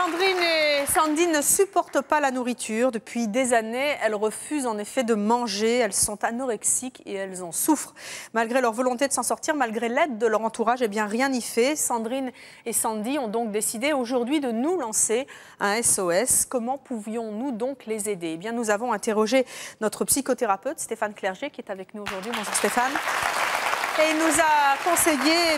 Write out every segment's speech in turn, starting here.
Sandrine et Sandy ne supportent pas la nourriture. Depuis des années, elles refusent en effet de manger. Elles sont anorexiques et elles en souffrent. Malgré leur volonté de s'en sortir, malgré l'aide de leur entourage, eh bien rien n'y fait. Sandrine et Sandy ont donc décidé aujourd'hui de nous lancer un SOS. Comment pouvions-nous donc les aider? Eh bien, nous avons interrogé notre psychothérapeute Stéphane Clerget qui est avec nous aujourd'hui. Bonjour Stéphane. Et il nous a conseillé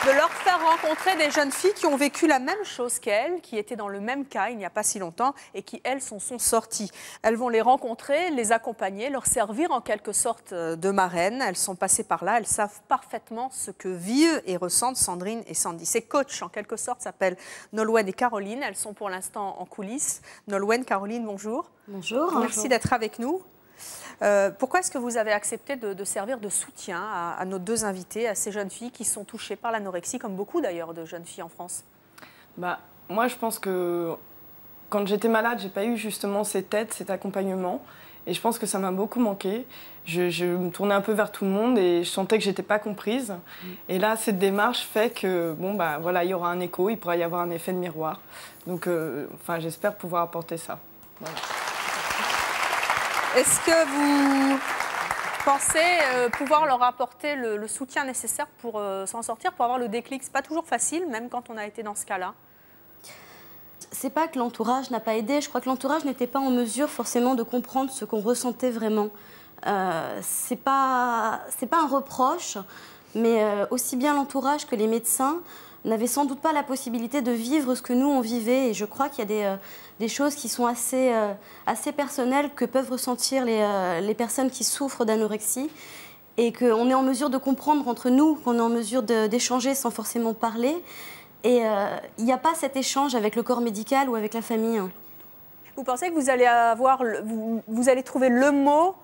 de leur faire rencontrer des jeunes filles qui ont vécu la même chose qu'elles, qui étaient dans le même cas il n'y a pas si longtemps et qui, elles, sont sorties. Elles vont les rencontrer, les accompagner, leur servir en quelque sorte de marraines. Elles sont passées par là, elles savent parfaitement ce que vivent et ressentent Sandrine et Sandy. Ces coachs, en quelque sorte, s'appellent Nolwenn et Caroline. Elles sont pour l'instant en coulisses. Nolwenn, Caroline, bonjour. Bonjour. Merci d'être avec nous. Pourquoi est-ce que vous avez accepté de servir de soutien à nos deux invités, à ces jeunes filles qui sont touchées par l'anorexie, comme beaucoup d'ailleurs de jeunes filles en France? Moi, je pense que quand j'étais malade, j'ai pas eu justement cette aide, cet accompagnement. Et je pense que ça m'a beaucoup manqué. Je me tournais un peu vers tout le monde et je sentais que j'étais pas comprise. Et là, cette démarche fait que, voilà, il y aura un écho, il pourra y avoir un effet de miroir. Donc, j'espère pouvoir apporter ça. Voilà. Est-ce que vous pensez pouvoir leur apporter le soutien nécessaire pour s'en sortir, pour avoir le déclic? C'est pas toujours facile, même quand on a été dans ce cas-là. C'est pas que l'entourage n'a pas aidé. Je crois que l'entourage n'était pas en mesure forcément de comprendre ce qu'on ressentait vraiment. C'est pas un reproche, mais aussi bien l'entourage que les médecins n'avaient sans doute pas la possibilité de vivre ce que nous, on vivait. Et je crois qu'il y a des choses qui sont assez personnelles que peuvent ressentir les personnes qui souffrent d'anorexie et qu'on est en mesure de comprendre entre nous, qu'on est en mesure d'échanger sans forcément parler. Et il n'y a pas cet échange avec le corps médical ou avec la famille. Vous pensez que vous allez vous allez trouver le mot,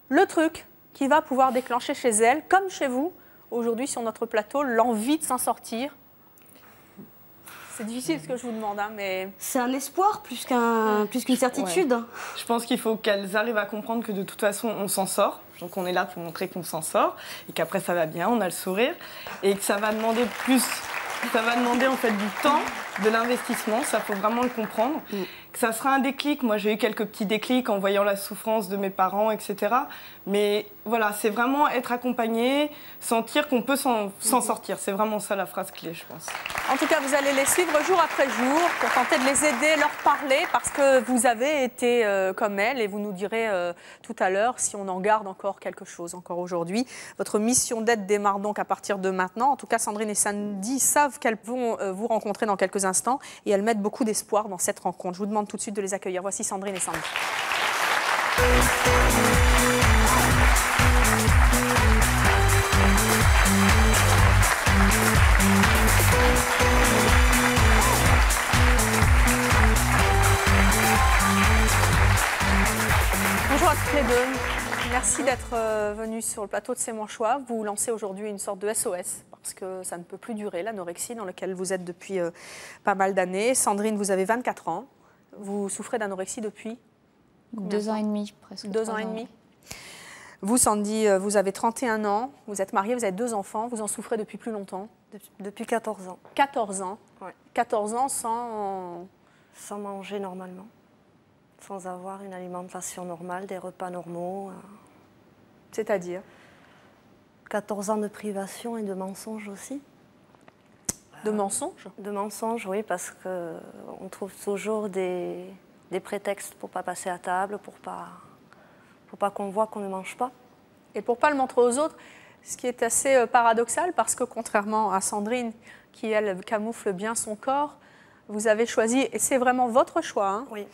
le truc qui va pouvoir déclencher chez elles, comme chez vous, aujourd'hui sur notre plateau, l'envie de s'en sortir? C'est difficile ce que je vous demande, mais... C'est un espoir plus qu'une certitude. Ouais. Je pense qu'il faut qu'elles arrivent à comprendre que de toute façon, on s'en sort. Donc on est là pour montrer qu'on s'en sort et qu'après ça va bien, on a le sourire. Et que ça va demander plus... Ça va demander en fait du temps, de l'investissement, ça faut vraiment le comprendre. Que ça sera un déclic. Moi j'ai eu quelques petits déclics en voyant la souffrance de mes parents, etc. Mais voilà, c'est vraiment être accompagné, sentir qu'on peut s'en sortir. C'est vraiment ça la phrase clé, je pense. En tout cas, vous allez les suivre jour après jour pour tenter de les aider, leur parler, parce que vous avez été comme elles et vous nous direz tout à l'heure si on en garde encore quelque chose, encore aujourd'hui. Votre mission d'aide démarre donc à partir de maintenant. En tout cas, Sandrine et Sandy savent qu'elles vont vous rencontrer dans quelques instants et elles mettent beaucoup d'espoir dans cette rencontre. Je vous demande tout de suite de les accueillir. Voici Sandrine et Sandy. Bonjour à toutes les deux. Merci d'être venus sur le plateau de C'est mon choix. Vous lancez aujourd'hui une sorte de SOS parce que ça ne peut plus durer, l'anorexie dans laquelle vous êtes depuis pas mal d'années. Sandrine, vous avez 24 ans. Vous souffrez d'anorexie depuis 2 ans et demi, presque. 2 ans et demi. Vous, Sandy, vous avez 31 ans, vous êtes mariée, vous avez 2 enfants, vous en souffrez depuis plus longtemps? Depuis 14 ans. 14 ans? Ouais. 14 ans sans manger normalement, sans avoir une alimentation normale, des repas normaux. C'est-à-dire? 14 ans de privation et de mensonges aussi. De mensonges? De mensonges, oui, parce qu'on trouve toujours des prétextes pour ne pas passer à table, pour pas qu'on voit qu'on ne mange pas. Et pour ne pas le montrer aux autres, ce qui est assez paradoxal, parce que contrairement à Sandrine, qui elle camoufle bien son corps, vous avez choisi, et c'est vraiment votre choix, hein, oui.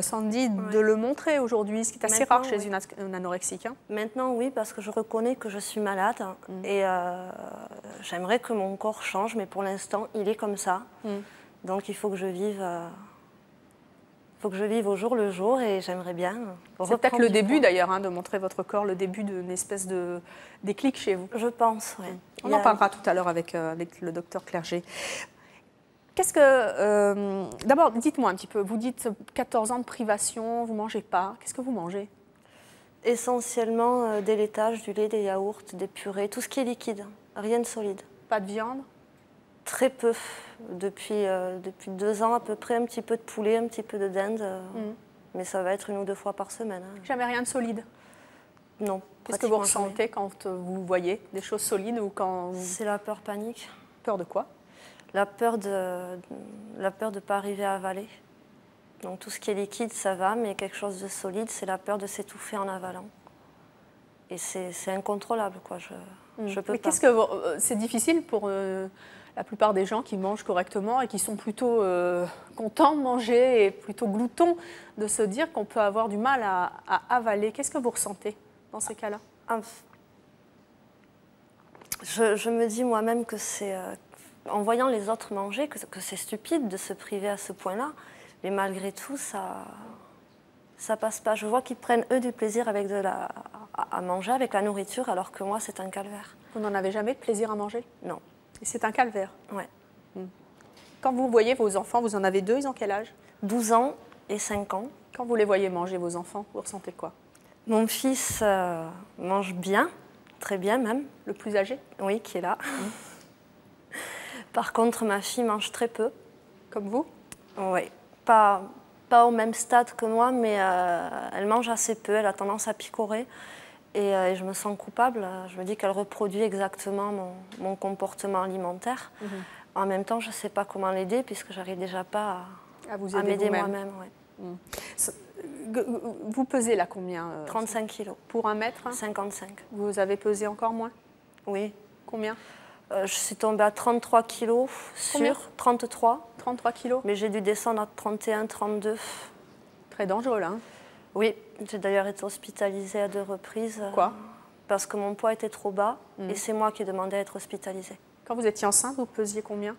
Sandy, de le montrer aujourd'hui, ce qui est assez rare chez une anorexique. Hein. Maintenant, oui, parce que je reconnais que je suis malade et j'aimerais que mon corps change, mais pour l'instant, il est comme ça. Donc, il faut que je vive... au jour le jour et j'aimerais bien... C'est peut-être le début d'ailleurs, hein, de montrer votre corps, le début d'une espèce de déclic chez vous. Je pense, oui. On en parlera tout à l'heure avec le docteur Clerget. Qu'est-ce que... D'abord, dites-moi un petit peu, vous dites 14 ans de privation, vous ne mangez pas. Qu'est-ce que vous mangez? Essentiellement des laitages, du lait, des yaourts, des purées, tout ce qui est liquide, rien de solide. Pas de viande? Très peu. Depuis 2 ans à peu près, un petit peu de poulet, un petit peu de dinde. Mais ça va être 1 ou 2 fois par semaine. Hein. Jamais rien de solide? Non. Qu'est-ce que vous ressentez quand vous voyez des choses solides ou quand C'est la peur panique. Peur de quoi? La peur de ne pas arriver à avaler. Donc tout ce qui est liquide, ça va, mais quelque chose de solide, c'est la peur de s'étouffer en avalant. Et c'est incontrôlable, quoi. Je peux Mais pas. c'est difficile pour la plupart des gens qui mangent correctement et qui sont plutôt contents de manger et plutôt gloutons, de se dire qu'on peut avoir du mal à avaler. Qu'est-ce que vous ressentez dans ces cas-là? Je me dis moi-même que c'est, en voyant les autres manger, que c'est stupide de se priver à ce point-là. Mais malgré tout, ça passe pas. Je vois qu'ils prennent, eux, du plaisir à manger avec la nourriture, alors que moi, c'est un calvaire. Vous n'en avez jamais de plaisir à manger? Non. Et c'est un calvaire? Ouais. Quand vous voyez vos enfants, vous en avez 2, ils ont quel âge? 12 ans et 5 ans. Quand vous les voyez manger, vos enfants, vous ressentez quoi? Mon fils mange bien, très bien même. Le plus âgé? Oui, qui est là. Par contre, ma fille mange très peu. Comme vous? Oui. Pas au même stade que moi, mais elle mange assez peu, elle a tendance à picorer. Et je me sens coupable. Je me dis qu'elle reproduit exactement mon comportement alimentaire. En même temps, je ne sais pas comment l'aider, puisque je n'arrive déjà pas à m'aider moi-même. Ouais. Vous pesez là combien 35 kilos. Pour 1 mètre? 55. Vous avez pesé encore moins? Oui. Combien? Je suis tombée à 33 kilos Combien? sur 33. 33 kilos? Mais j'ai dû descendre à 31, 32. Très dangereux là. Hein? Oui, j'ai d'ailleurs été hospitalisée à 2 reprises. Pourquoi? Parce que mon poids était trop bas et c'est moi qui ai demandé à être hospitalisée. Quand vous étiez enceinte, vous pesiez combien?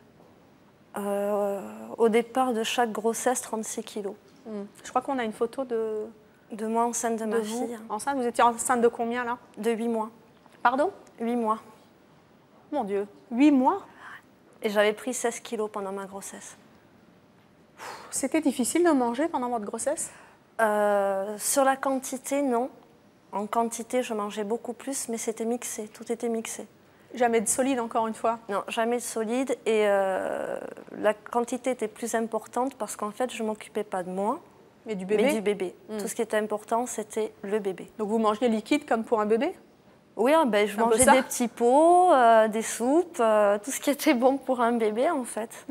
Au départ de chaque grossesse, 36 kilos. Je crois qu'on a une photo de moi enceinte de ma vous. fille. Enceinte, vous étiez enceinte de combien là? De 8 mois. Pardon? 8 mois. Mon Dieu, 8 mois? Et j'avais pris 16 kilos pendant ma grossesse. C'était difficile de manger pendant votre grossesse? Sur la quantité, non. En quantité, je mangeais beaucoup plus, mais c'était mixé, tout était mixé. Jamais de solide, encore une fois? Non, jamais de solide. Et la quantité était plus importante parce qu'en fait, je ne m'occupais pas de moi, mais du bébé. Mais du bébé. Tout ce qui était important, c'était le bébé. Donc vous mangez liquide comme pour un bébé? Oui, ben, je mangeais des petits pots, des soupes, tout ce qui était bon pour un bébé, en fait.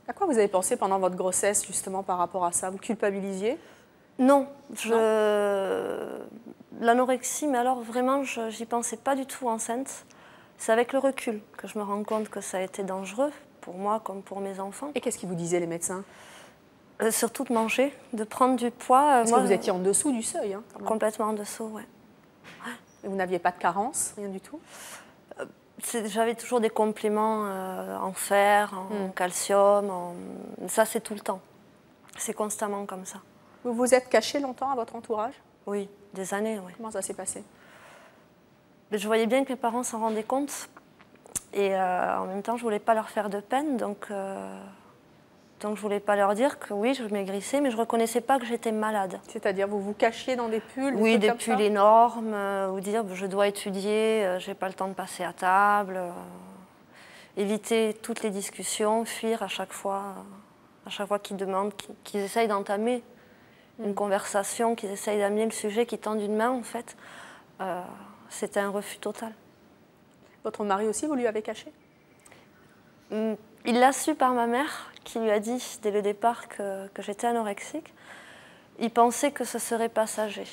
À quoi vous avez pensé pendant votre grossesse, justement, par rapport à ça? Vous culpabilisiez? Non. L'anorexie, mais alors vraiment, j'y pensais pas du tout enceinte. C'est avec le recul que je me rends compte que ça a été dangereux pour moi comme pour mes enfants. Et qu'est-ce qu'ils vous disaient, les médecins? Surtout de manger, de prendre du poids. Parce que vous étiez en dessous du seuil. Hein, complètement en dessous, oui. Et vous n'aviez pas de carence, rien du tout? J'avais toujours des compléments en fer, en calcium. Ça, c'est tout le temps. C'est constamment comme ça. Vous vous êtes caché longtemps à votre entourage? Oui, des années, oui. Comment ça s'est passé? Je voyais bien que mes parents s'en rendaient compte. Et en même temps, je ne voulais pas leur faire de peine. Donc je ne voulais pas leur dire que oui, je maigrissais, mais je ne reconnaissais pas que j'étais malade. C'est-à-dire, vous vous cachiez dans des pulls? Oui, des pulls énormes, ou dire je dois étudier, je n'ai pas le temps de passer à table. Éviter toutes les discussions, fuir à chaque fois qu'ils demandent, qu'ils essayent d'entamer une conversation, qu'ils essayent d'amener le sujet, qu'ils tendent une main, en fait. C'était un refus total. Votre mari aussi, vous lui avez caché? Il l'a su par ma mère, qui lui a dit dès le départ que j'étais anorexique. Il pensait que ce serait passager.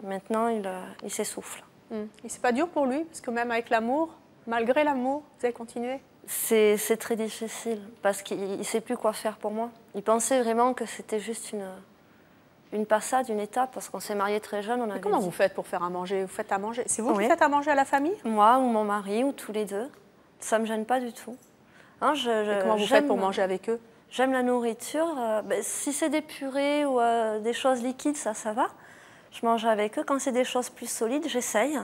Maintenant, il s'essouffle. Et c'est pas dur pour lui? Parce que même avec l'amour, malgré l'amour, vous avez continué? C'est très difficile, parce qu'il ne sait plus quoi faire pour moi. Il pensait vraiment que c'était juste une passade, une étape, parce qu'on s'est mariés très jeunes. Comment vous faites pour faire à manger? Vous faites à manger? C'est vous qui faites à manger à la famille? Moi ou mon mari, ou tous les deux. Ça ne me gêne pas du tout. Hein, et comment vous faites pour manger avec eux? J'aime la nourriture. Si c'est des purées ou des choses liquides, ça va. Je mange avec eux. Quand c'est des choses plus solides, j'essaye.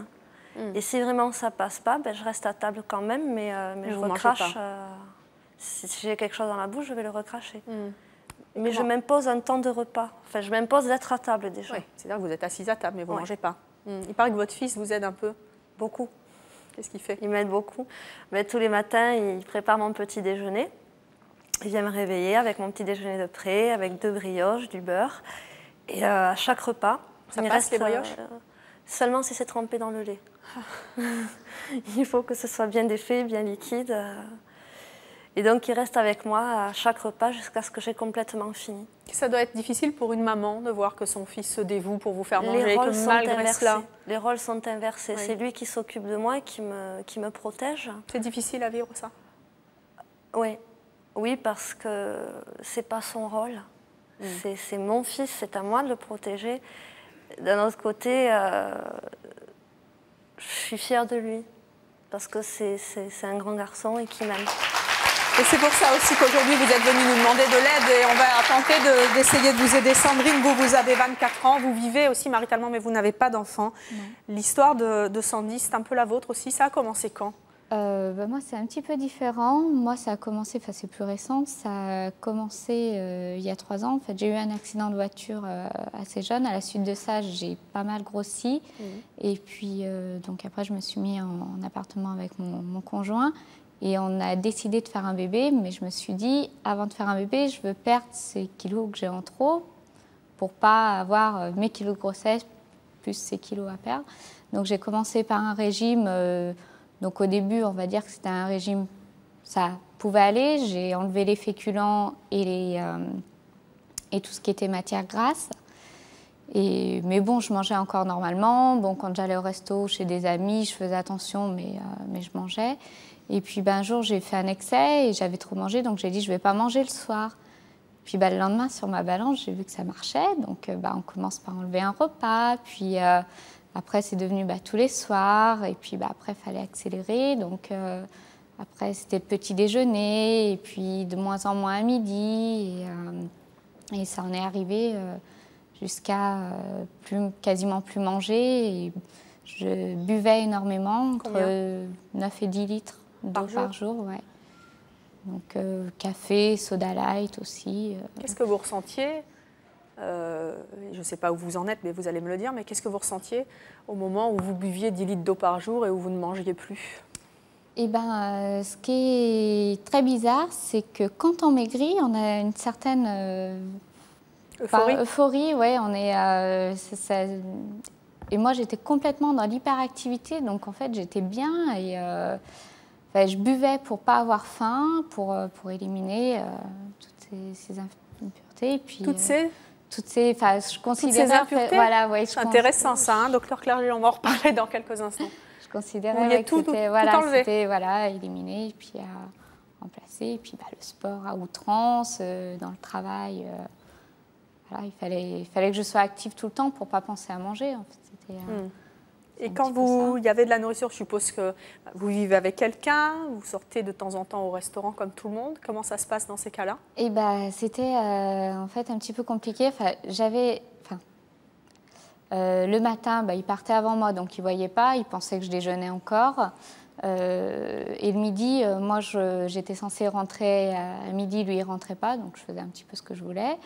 Et si vraiment ça passe pas, je reste à table quand même, mais je recrache. Si j'ai quelque chose dans la bouche, je vais le recracher. Mais je m'impose un temps de repas. Enfin, je m'impose d'être à table déjà. Oui, c'est-à-dire que vous êtes assise à table, mais vous ne mangez pas. Il paraît que votre fils vous aide un peu. Beaucoup. Qu'est-ce qu'il fait? Il m'aide beaucoup. Mais tous les matins, il prépare mon petit déjeuner. Il vient me réveiller avec mon petit déjeuner de près, avec 2 brioches, du beurre. Et à chaque repas, ça il passe reste, les brioches seulement si c'est trempé dans le lait. Il faut que ce soit bien défait, bien liquide. Et donc, il reste avec moi à chaque repas jusqu'à ce que j'ai complètement fini. Ça doit être difficile pour une maman de voir que son fils se dévoue pour vous faire manger Les et rôles que sont malgré inversés. cela... Les rôles sont inversés. Oui. C'est lui qui s'occupe de moi et qui me protège. C'est difficile à vivre, ça? Oui. Oui, parce que c'est pas son rôle. C'est mon fils, c'est à moi de le protéger. D'un autre côté, je suis fière de lui. Parce que c'est un grand garçon et qui m'aime. Et c'est pour ça aussi qu'aujourd'hui, vous êtes venu nous demander de l'aide et on va tenter d'essayer de vous aider. Sandrine, vous avez 24 ans, vous vivez aussi maritalement, mais vous n'avez pas d'enfant. L'histoire de Sandy, c'est un peu la vôtre aussi. Ça a commencé quand? Moi, c'est un petit peu différent. Moi, ça a commencé, enfin, c'est plus récent. Ça a commencé il y a 3 ans. En fait, j'ai eu un accident de voiture assez jeune. À la suite de ça, j'ai pas mal grossi. Et puis, donc après, je me suis mis en appartement avec mon conjoint. Et on a décidé de faire un bébé. Mais je me suis dit, avant de faire un bébé, je veux perdre ces kilos que j'ai en trop pour pas avoir mes kilos de grossesse plus ces kilos à perdre. Donc, j'ai commencé par un régime... Donc au début, on va dire que c'était un régime, ça pouvait aller. J'ai enlevé les féculents et tout ce qui était matière grasse. Mais bon, je mangeais encore normalement. Bon, quand j'allais au resto chez des amis, je faisais attention, mais je mangeais. Et puis un jour, j'ai fait un excès et j'avais trop mangé, donc j'ai dit je ne vais pas manger le soir. Puis le lendemain, sur ma balance, j'ai vu que ça marchait. Donc on commence par enlever un repas, puis... Après, c'est devenu tous les soirs. Et puis, après, il fallait accélérer. Donc, après, c'était le petit déjeuner. Et puis, de moins en moins à midi. Et ça en est arrivé jusqu'à quasiment plus manger. Et je buvais énormément, entre 9 et 10 litres d'eau par jour. Ouais. Donc, café, soda light aussi. Qu'est-ce que vous ressentiez? Je ne sais pas où vous en êtes, mais vous allez me le dire, mais qu'est-ce que vous ressentiez au moment où vous buviez 10 litres d'eau par jour et où vous ne mangiez plus? Eh bien, ce qui est très bizarre, c'est que quand on maigrit, on a une certaine euphorie. Ouais, on est, et moi, j'étais complètement dans l'hyperactivité, donc en fait, j'étais bien et je buvais pour pas avoir faim, pour éliminer toutes ces impuretés. Et puis, je considérais... Toutes ces impuretés, voilà, ouais, c'est intéressant ça, hein, docteur Clerget, on va en reparler dans quelques instants. Je considérais que c'était éliminé et puis à remplacer. Et puis le sport à outrance, dans le travail, il fallait que je sois active tout le temps pour ne pas penser à manger. En fait. Et quand il y avait de la nourriture, je suppose que vous vivez avec quelqu'un, vous sortez de temps en temps au restaurant comme tout le monde. Comment ça se passe dans ces cas-là? Eh ben, c'était en fait un petit peu compliqué. Le matin, il partait avant moi, donc il ne voyait pas. Il pensait que je déjeunais encore. Et le midi, moi, j'étais censée rentrer à midi. Lui, il ne rentrait pas, donc je faisais un petit peu ce que je voulais.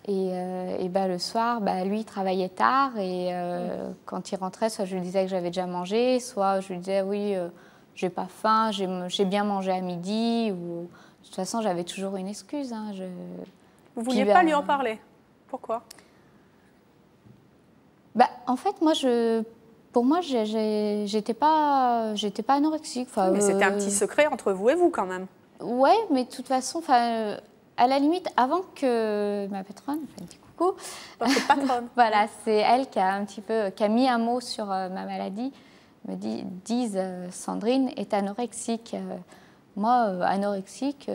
Et le soir, lui, il travaillait tard et quand il rentrait, soit je lui disais que j'avais déjà mangé, soit je lui disais oui, j'ai pas faim, j'ai bien mangé à midi. Ou... De toute façon, j'avais toujours une excuse. Hein, Vous ne vouliez pas lui en parler? Pourquoi? En fait, pour moi, j'étais pas anorexique. Mais c'était un petit secret entre vous et vous quand même. Ouais, mais de toute façon, à la limite, avant que ma patronne, dit coucou, votre patronne, voilà, c'est elle qui a mis un mot sur ma maladie, me disent Sandrine est anorexique. Moi, anorexique,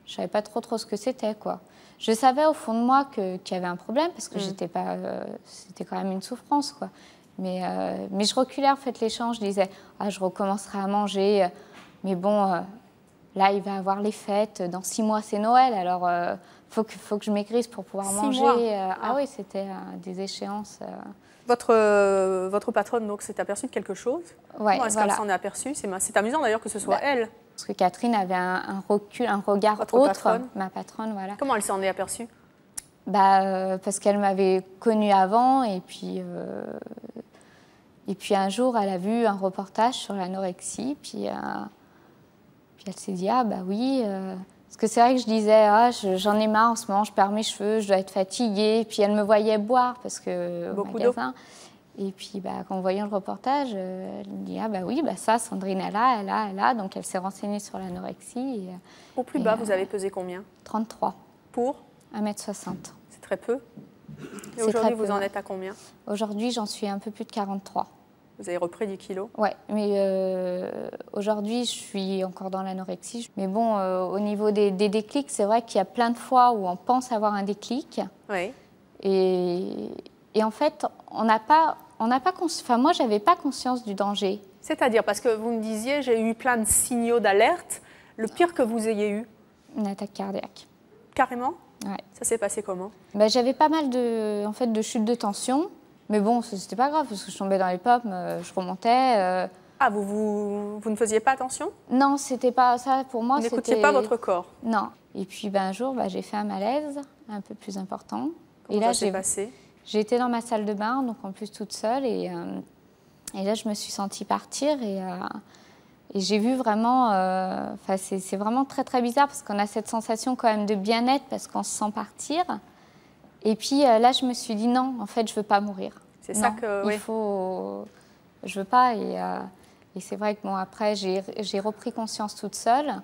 je savais pas trop ce que c'était, quoi. Je savais au fond de moi qu'il y avait un problème parce que c'était quand même une souffrance, quoi. Mais je reculais en fait l'échange, je disais je recommencerai à manger, mais bon. Là, il va avoir les fêtes. Dans 6 mois, c'est Noël. Alors, faut que je maigrisse pour pouvoir manger. Oui, c'était des échéances. Votre patronne donc s'est aperçue de quelque chose? Ouais, Comment est-ce qu'elle s'en est aperçue? C'est amusant d'ailleurs que ce soit elle. Parce que Catherine avait un recul, un regard Votre autre. patronne. Ma patronne, voilà. Comment elle s'en est aperçue? Parce qu'elle m'avait connue avant et puis Et puis un jour, elle a vu un reportage sur l'anorexie, puis elle s'est dit, ah bah oui, parce que c'est vrai que je disais, ah, j'en ai marre en ce moment, je perds mes cheveux, je dois être fatiguée. Puis elle me voyait boire, parce que au magasin. Et puis bah, en voyant le reportage, elle me dit, ah bah oui, bah ça, Sandrine, elle a. Donc elle s'est renseignée sur l'anorexie. Au plus bas, vous avez pesé combien? 33. Pour 1,60 m. C'est très peu. Et aujourd'hui, vous en êtes à combien? Aujourd'hui, j'en suis un peu plus de 43. Vous avez repris 10 kilos? Ouais, mais aujourd'hui, je suis encore dans l'anorexie. Mais bon, au niveau des déclics, c'est vrai qu'il y a plein de fois où on pense avoir un déclic. Oui. Et en fait, on n'a pas enfin, moi, j'avais pas conscience du danger. C'est-à-dire, parce que vous me disiez, j'ai eu plein de signaux d'alerte. Le pire que vous ayez eu? Une attaque cardiaque. Carrément? Ouais. Ça s'est passé comment? Ben, j'avais pas mal de chutes de tension. Mais bon, c'était pas grave, parce que je tombais dans les pommes, je remontais. Ah, vous ne faisiez pas attention? Non, c'était pas ça pour moi. Vous n'écoutiez pas votre corps? Non. Et puis ben, un jour, j'ai fait un malaise un peu plus important. Comment ça s'est passé? J'ai été dans ma salle de bain, donc en plus toute seule. Et là, je me suis sentie partir. Et j'ai vu vraiment... c'est vraiment très, très bizarre, parce qu'on a cette sensation quand même de bien-être, parce qu'on se sent partir. Et puis là, je me suis dit non, en fait, je veux pas mourir. C'est ça que... Il faut... Je veux pas. Et c'est vrai que bon, après, j'ai repris conscience toute seule.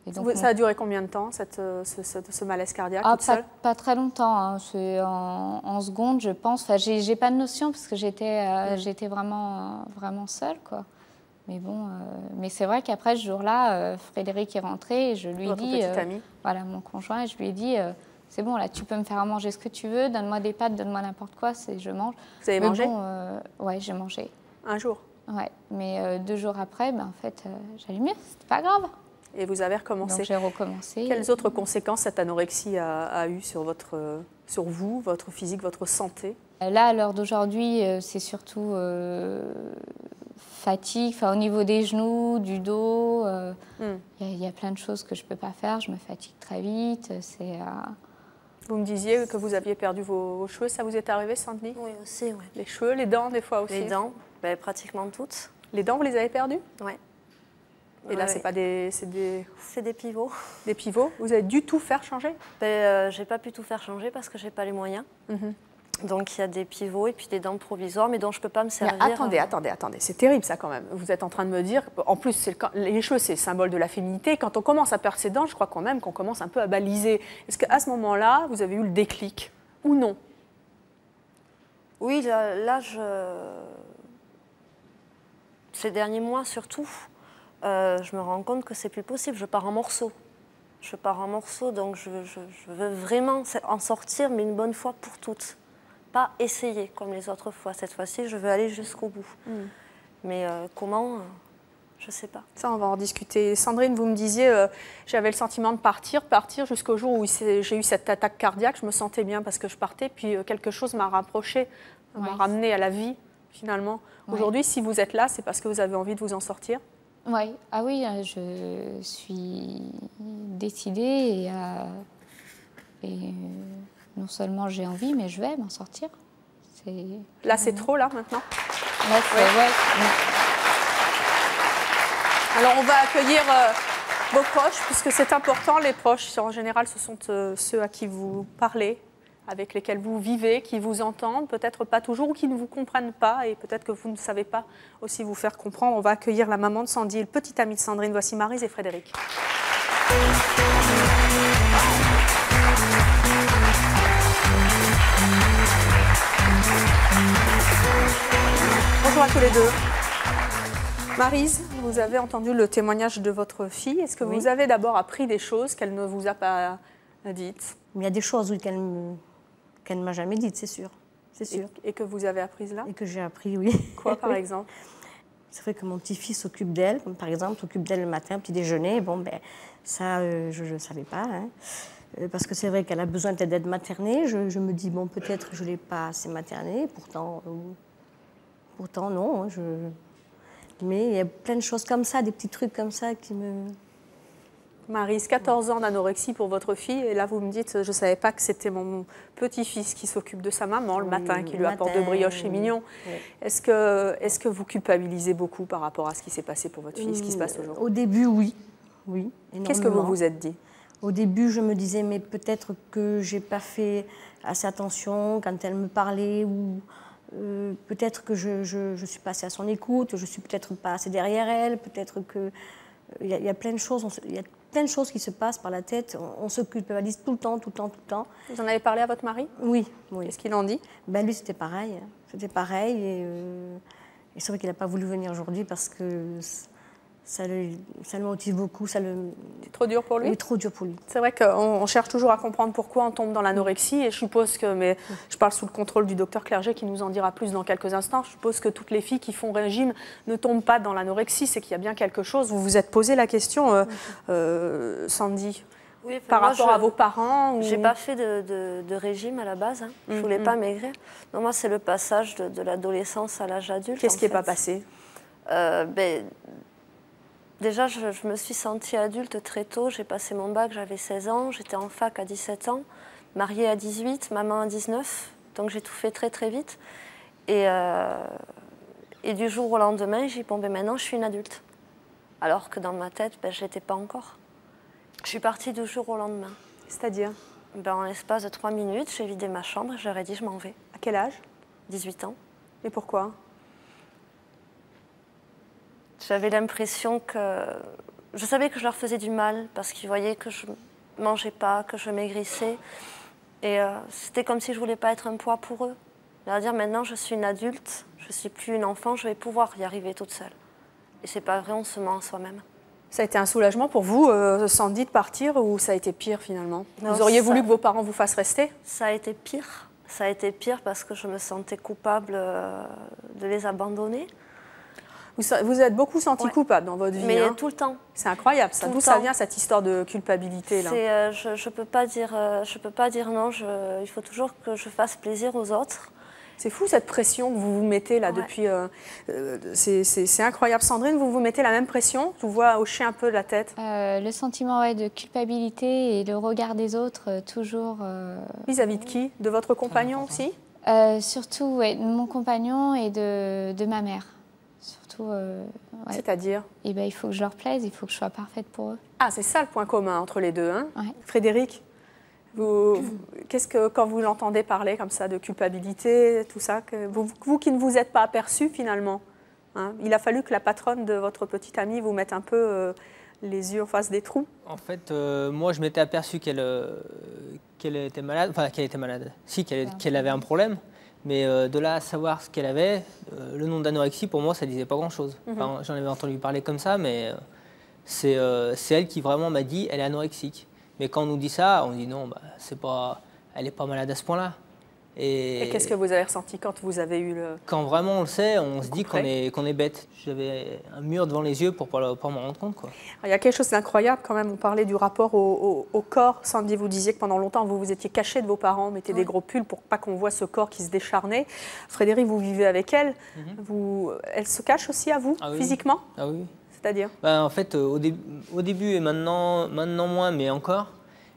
Et donc, ça a duré combien de temps, ce malaise cardiaque, toute seule? Pas très longtemps. Hein. C'est en secondes, je pense. Enfin, j'ai pas de notion, parce que j'étais vraiment, vraiment seule, quoi. Mais bon, mais c'est vrai qu'après ce jour-là, Frédéric est rentré et je lui ai dit... Votre petit ami. Voilà, mon conjoint. Et je lui ai dit... c'est bon, là, tu peux me faire manger ce que tu veux, donne-moi des pâtes, donne-moi n'importe quoi, je mange. Vous avez mangé? Ouais, j'ai mangé. Un jour? Ouais, mais 2 jours après, en fait, j'allais mieux, c'était pas grave. Et vous avez recommencé? Donc j'ai recommencé. Quelles autres conséquences cette anorexie a eu sur vous, votre physique, votre santé? Là, à l'heure d'aujourd'hui, c'est surtout fatigue, au niveau des genoux, du dos. Il y a plein de choses que je peux pas faire, je me fatigue très vite. Vous me disiez que vous aviez perdu vos cheveux, ça vous est arrivé, Sandy? Oui, aussi, oui. Les cheveux, les dents, des fois aussi? Les dents, pratiquement toutes. Les dents, vous les avez perdues? Oui. Et là, c'est pas des... C'est des pivots. Des pivots? Vous avez dû tout faire changer? J'ai pas pu tout faire changer parce que j'ai pas les moyens. Donc il y a des pivots et puis des dents provisoires, mais dont je peux pas me servir. Mais attendez, c'est terrible ça quand même. Vous êtes en train de me dire, en plus, les cheveux, c'est le symbole de la féminité. Quand on commence à perdre ses dents, je crois quand même qu'on commence un peu à baliser. Est-ce qu'à ce moment-là, vous avez eu le déclic ou non? Oui, là ces derniers mois surtout, je me rends compte que c'est plus possible. Je pars en morceaux. Donc je veux vraiment en sortir, mais une bonne fois pour toutes. Pas essayer comme les autres fois. Cette fois-ci, je veux aller jusqu'au bout. Mais comment je ne sais pas. Ça, on va en discuter. Sandrine, vous me disiez, j'avais le sentiment de partir jusqu'au jour où j'ai eu cette attaque cardiaque. Je me sentais bien parce que je partais, puis quelque chose m'a rapproché, m'a ramené à la vie, finalement. Aujourd'hui, si vous êtes là, c'est parce que vous avez envie de vous en sortir? Oui, je suis décidée et non seulement j'ai envie, mais je vais m'en sortir. Là, c'est trop, là, maintenant? Ouais. Alors, on va accueillir vos proches, puisque c'est important. Les proches, en général, ce sont ceux à qui vous parlez, avec lesquels vous vivez, qui vous entendent, peut-être pas toujours, ou qui ne vous comprennent pas, et peut-être que vous ne savez pas aussi vous faire comprendre. On va accueillir la maman de Sandy, le petit ami de Sandrine. Voici Maryse et Frédéric. Bonjour à tous les deux. Maryse, vous avez entendu le témoignage de votre fille. Est-ce que vous avez d'abord appris des choses qu'elle ne vous a pas dites? Il y a des choses qu'elle ne m'a jamais dites, c'est sûr. C'est sûr. Et que vous avez apprises là? Et que j'ai appris, oui. Quoi, par exemple? C'est vrai que mon petit-fils s'occupe d'elle, comme par exemple, s'occupe d'elle le matin, au petit déjeuner. Bon, ça, je ne savais pas. Hein. Parce que c'est vrai qu'elle a besoin d'être maternée. Je me dis, bon, peut-être que je ne l'ai pas assez maternée. Pourtant non. Mais il y a plein de choses comme ça, des petits trucs comme ça qui me Maryse, 14 ans d'anorexie pour votre fille, et là vous me dites, je ne savais pas que c'était mon petit-fils qui s'occupe de sa maman le matin, qui lui apporte de brioches et mignons. Oui. Est-ce que vous culpabilisez beaucoup par rapport à ce qui s'est passé pour votre fille, ce qui se passe aujourd'hui? Au début, oui. Oui, qu'est-ce que vous vous êtes dit? Au début, je me disais, mais peut-être que je n'ai pas fait assez attention quand elle me parlait, ou peut-être que je suis pas assez à son écoute, je suis peut-être pas assez derrière elle, peut-être que... Il y a plein de choses, plein de choses qui se passent par la tête. On se culpabilise tout le temps. Vous en avez parlé à votre mari? Oui. Qu'est-ce qu'il en dit? Ben, lui, c'était pareil. Et c'est vrai qu'il n'a pas voulu venir aujourd'hui parce que ça le motive beaucoup. C'est trop dur pour lui? Oui, trop dur pour lui. C'est vrai qu'on cherche toujours à comprendre pourquoi on tombe dans l'anorexie. Et je suppose que, mais je parle sous le contrôle du docteur Clerget qui nous en dira plus dans quelques instants, je suppose que toutes les filles qui font régime ne tombent pas dans l'anorexie. C'est qu'il y a bien quelque chose. Vous vous êtes posé la question, Sandy, oui, par rapport à vos parents ou... J'ai pas fait de régime à la base. Hein. Je voulais pas maigrir. Non, moi, c'est le passage de l'adolescence à l'âge adulte. Qu'est-ce qui n'est pas passé? Déjà, je me suis sentie adulte très tôt. J'ai passé mon bac, j'avais 16 ans. J'étais en fac à 17 ans, mariée à 18, maman à 19. Donc j'ai tout fait très très vite. Et du jour au lendemain, j'ai dit, bon, maintenant je suis une adulte. Alors que dans ma tête, je ne l'étais pas encore. Je suis partie du jour au lendemain. C'est-à-dire? En l'espace de 3 minutes, j'ai vidé ma chambre et je leur ai dit, je m'en vais. À quel âge? 18 ans. Et pourquoi? J'avais l'impression que... Je savais que je leur faisais du mal parce qu'ils voyaient que je ne mangeais pas, que je maigrissais. Et c'était comme si je ne voulais pas être un poids pour eux. Leur dire maintenant je suis une adulte, je ne suis plus une enfant, je vais pouvoir y arriver toute seule. Et c'est pas vrai, on se ment à soi-même. Ça a été un soulagement pour vous, Sandy, de partir, ou ça a été pire finalement? Non, vous auriez voulu que vos parents vous fassent rester? Ça a été pire. Ça a été pire parce que je me sentais coupable de les abandonner. Vous êtes beaucoup senti coupable dans votre vie. Mais hein. tout le temps. C'est incroyable, ça. D'où ça vient cette histoire de culpabilité là? Je peux pas dire non. Il faut toujours que je fasse plaisir aux autres. C'est fou cette pression que vous vous mettez là depuis. C'est incroyable. Sandrine, vous vous mettez la même pression? Je vous vois hocher un peu la tête. Le sentiment de culpabilité et le regard des autres, toujours. Vis-à-vis de qui? De votre compagnon aussi? Surtout de mon compagnon et de ma mère. Surtout. C'est-à-dire? Il faut que je leur plaise, il faut que je sois parfaite pour eux. Ah, c'est ça le point commun entre les deux. Hein? Ouais. Frédéric, qu'est-ce que, quand vous l'entendez parler comme ça de culpabilité, tout ça, vous qui ne vous êtes pas aperçu finalement, hein, il a fallu que la patronne de votre petite amie vous mette un peu les yeux en face des trous? En fait, moi je m'étais aperçu qu'elle était malade, enfin qu'elle était malade, si, qu'elle avait un problème. Mais de là à savoir ce qu'elle avait, le nom d'anorexie, pour moi, ça ne disait pas grand-chose. Enfin, j'en avais entendu parler comme ça, mais c'est elle qui vraiment m'a dit elle est anorexique. Mais quand on nous dit ça, on dit non, elle n'est pas malade à ce point-là. Et qu'est-ce que vous avez ressenti quand vous avez eu le... Quand vraiment on le sait, on se dit qu'on est bête. J'avais un mur devant les yeux pour ne pas m'en rendre compte, quoi. Il y a quelque chose d'incroyable quand même, on parlait du rapport au corps. Sandy, vous disiez que pendant longtemps, vous vous étiez caché de vos parents, mettez des gros pulls pour pas qu'on voit ce corps qui se décharnait. Frédéric, vous vivez avec elle. Elle se cache aussi à vous, physiquement? Ah oui. C'est-à-dire? En fait, au début et maintenant moins, mais encore.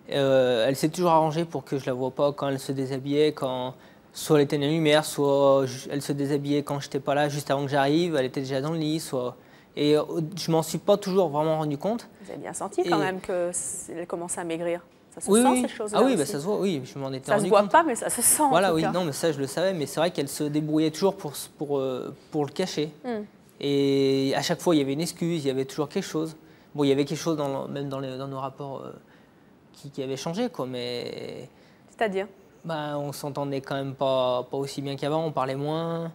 Elle s'est toujours arrangée pour que je la vois pas quand elle se déshabillait, quand soit elle était dans la lumière, soit elle se déshabillait quand j'étais pas là, juste avant que j'arrive, elle était déjà dans le lit, et je m'en suis pas toujours vraiment rendu compte. Vous avez bien senti quand même qu'elle commençait à maigrir. Ça se sent ces choses-là? Ah oui, aussi. ça se voit, oui, je m'en étais ça rendu compte. Ça se compte. voit pas, mais ça se sent. Voilà, en tout cas. non, mais ça je le savais, mais c'est vrai qu'elle se débrouillait toujours pour le cacher. Et à chaque fois, il y avait une excuse, il y avait toujours quelque chose. Bon, il y avait quelque chose même dans nos rapports qui avait changé, quoi, mais... C'est-à-dire? On s'entendait quand même pas aussi bien qu'avant, on parlait moins.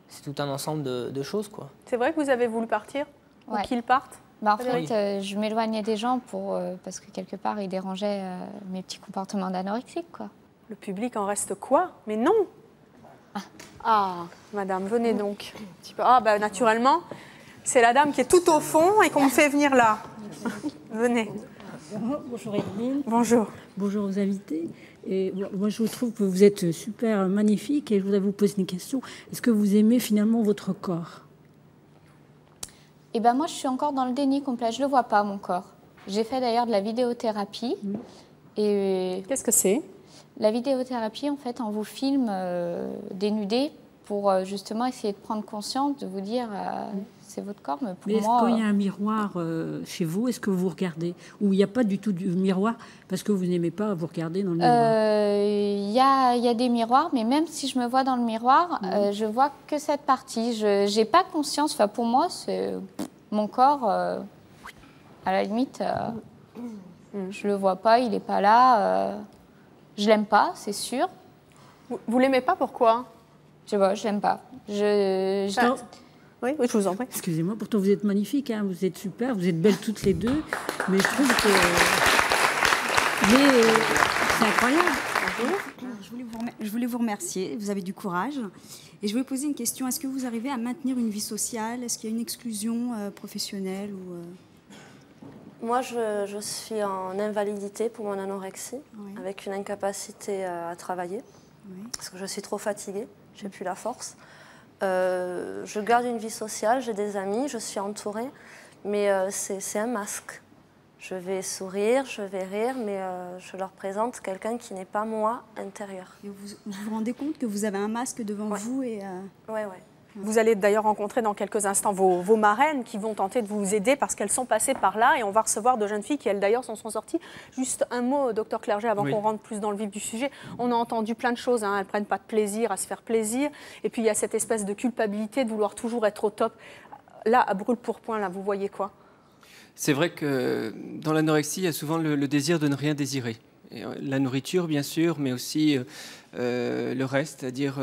C'est tout un ensemble de choses, quoi. C'est vrai que vous avez voulu partir? Ou qu'ils partent? En fait, je m'éloignais des gens parce que quelque part, ils dérangeaient mes petits comportements d'anorexique, quoi. Le public en reste quoi? Mais non! Ah, madame, venez donc. Naturellement, c'est la dame qui est tout au fond et qu'on me fait venir là. Venez. Bonjour Edwine. Bonjour. Bonjour aux invités. Et moi, je trouve que vous êtes super magnifique et je voudrais vous poser une question. Est-ce que vous aimez finalement votre corps? Moi, je suis encore dans le déni complet. Je ne le vois pas, mon corps. J'ai fait d'ailleurs de la vidéothérapie. Et Qu'est-ce que c'est? la vidéothérapie, en fait, on vous filme dénudé pour justement essayer de prendre conscience, de vous dire c'est votre corps, mais pour Mais est-ce moi... qu'il y a un miroir chez vous? Est-ce que vous regardez? Ou il n'y a pas du tout de miroir parce que vous n'aimez pas vous regarder dans le miroir? Il y a des miroirs, mais même si je me vois dans le miroir, je vois que cette partie. Je n'ai pas conscience, enfin pour moi, c'est mon corps, à la limite, je ne le vois pas, il n'est pas là. Je l'aime pas, c'est sûr. Vous l'aimez pas, pourquoi? Je vois, je l'aime pas. Oui, je vous en prie. Excusez-moi, pourtant vous êtes magnifiques, hein, vous êtes super, vous êtes belles toutes les deux, mais je trouve que... Mais c'est incroyable. Alors, je voulais vous remercier, vous avez du courage. Et je voulais poser une question, est-ce que vous arrivez à maintenir une vie sociale? Est-ce qu'il y a une exclusion professionnelle ou, Moi, je suis en invalidité pour mon anorexie, Oui. avec une incapacité à travailler, Oui. parce que je suis trop fatiguée, j'ai plus la force. Je garde une vie sociale, j'ai des amis, je suis entourée, mais c'est un masque. Je vais sourire, je vais rire, mais je leur présente quelqu'un qui n'est pas moi intérieur. Et vous vous rendez compte que vous avez un masque devant Ouais. vous et Ouais. Vous allez d'ailleurs rencontrer dans quelques instants vos marraines qui vont tenter de vous aider parce qu'elles sont passées par là et on va recevoir de jeunes filles qui, elles d'ailleurs, s'en sont sorties. Juste un mot, docteur Clerget, avant qu'on rentre plus dans le vif du sujet. On a entendu plein de choses, hein. Elles ne prennent pas de plaisir à se faire plaisir. Et puis il y a cette espèce de culpabilité de vouloir toujours être au top. Là, à brûle-pourpoint, là, vous voyez quoi? C'est vrai que dans l'anorexie, il y a souvent le désir de ne rien désirer. Et, la nourriture, bien sûr, mais aussi le reste, c'est-à-dire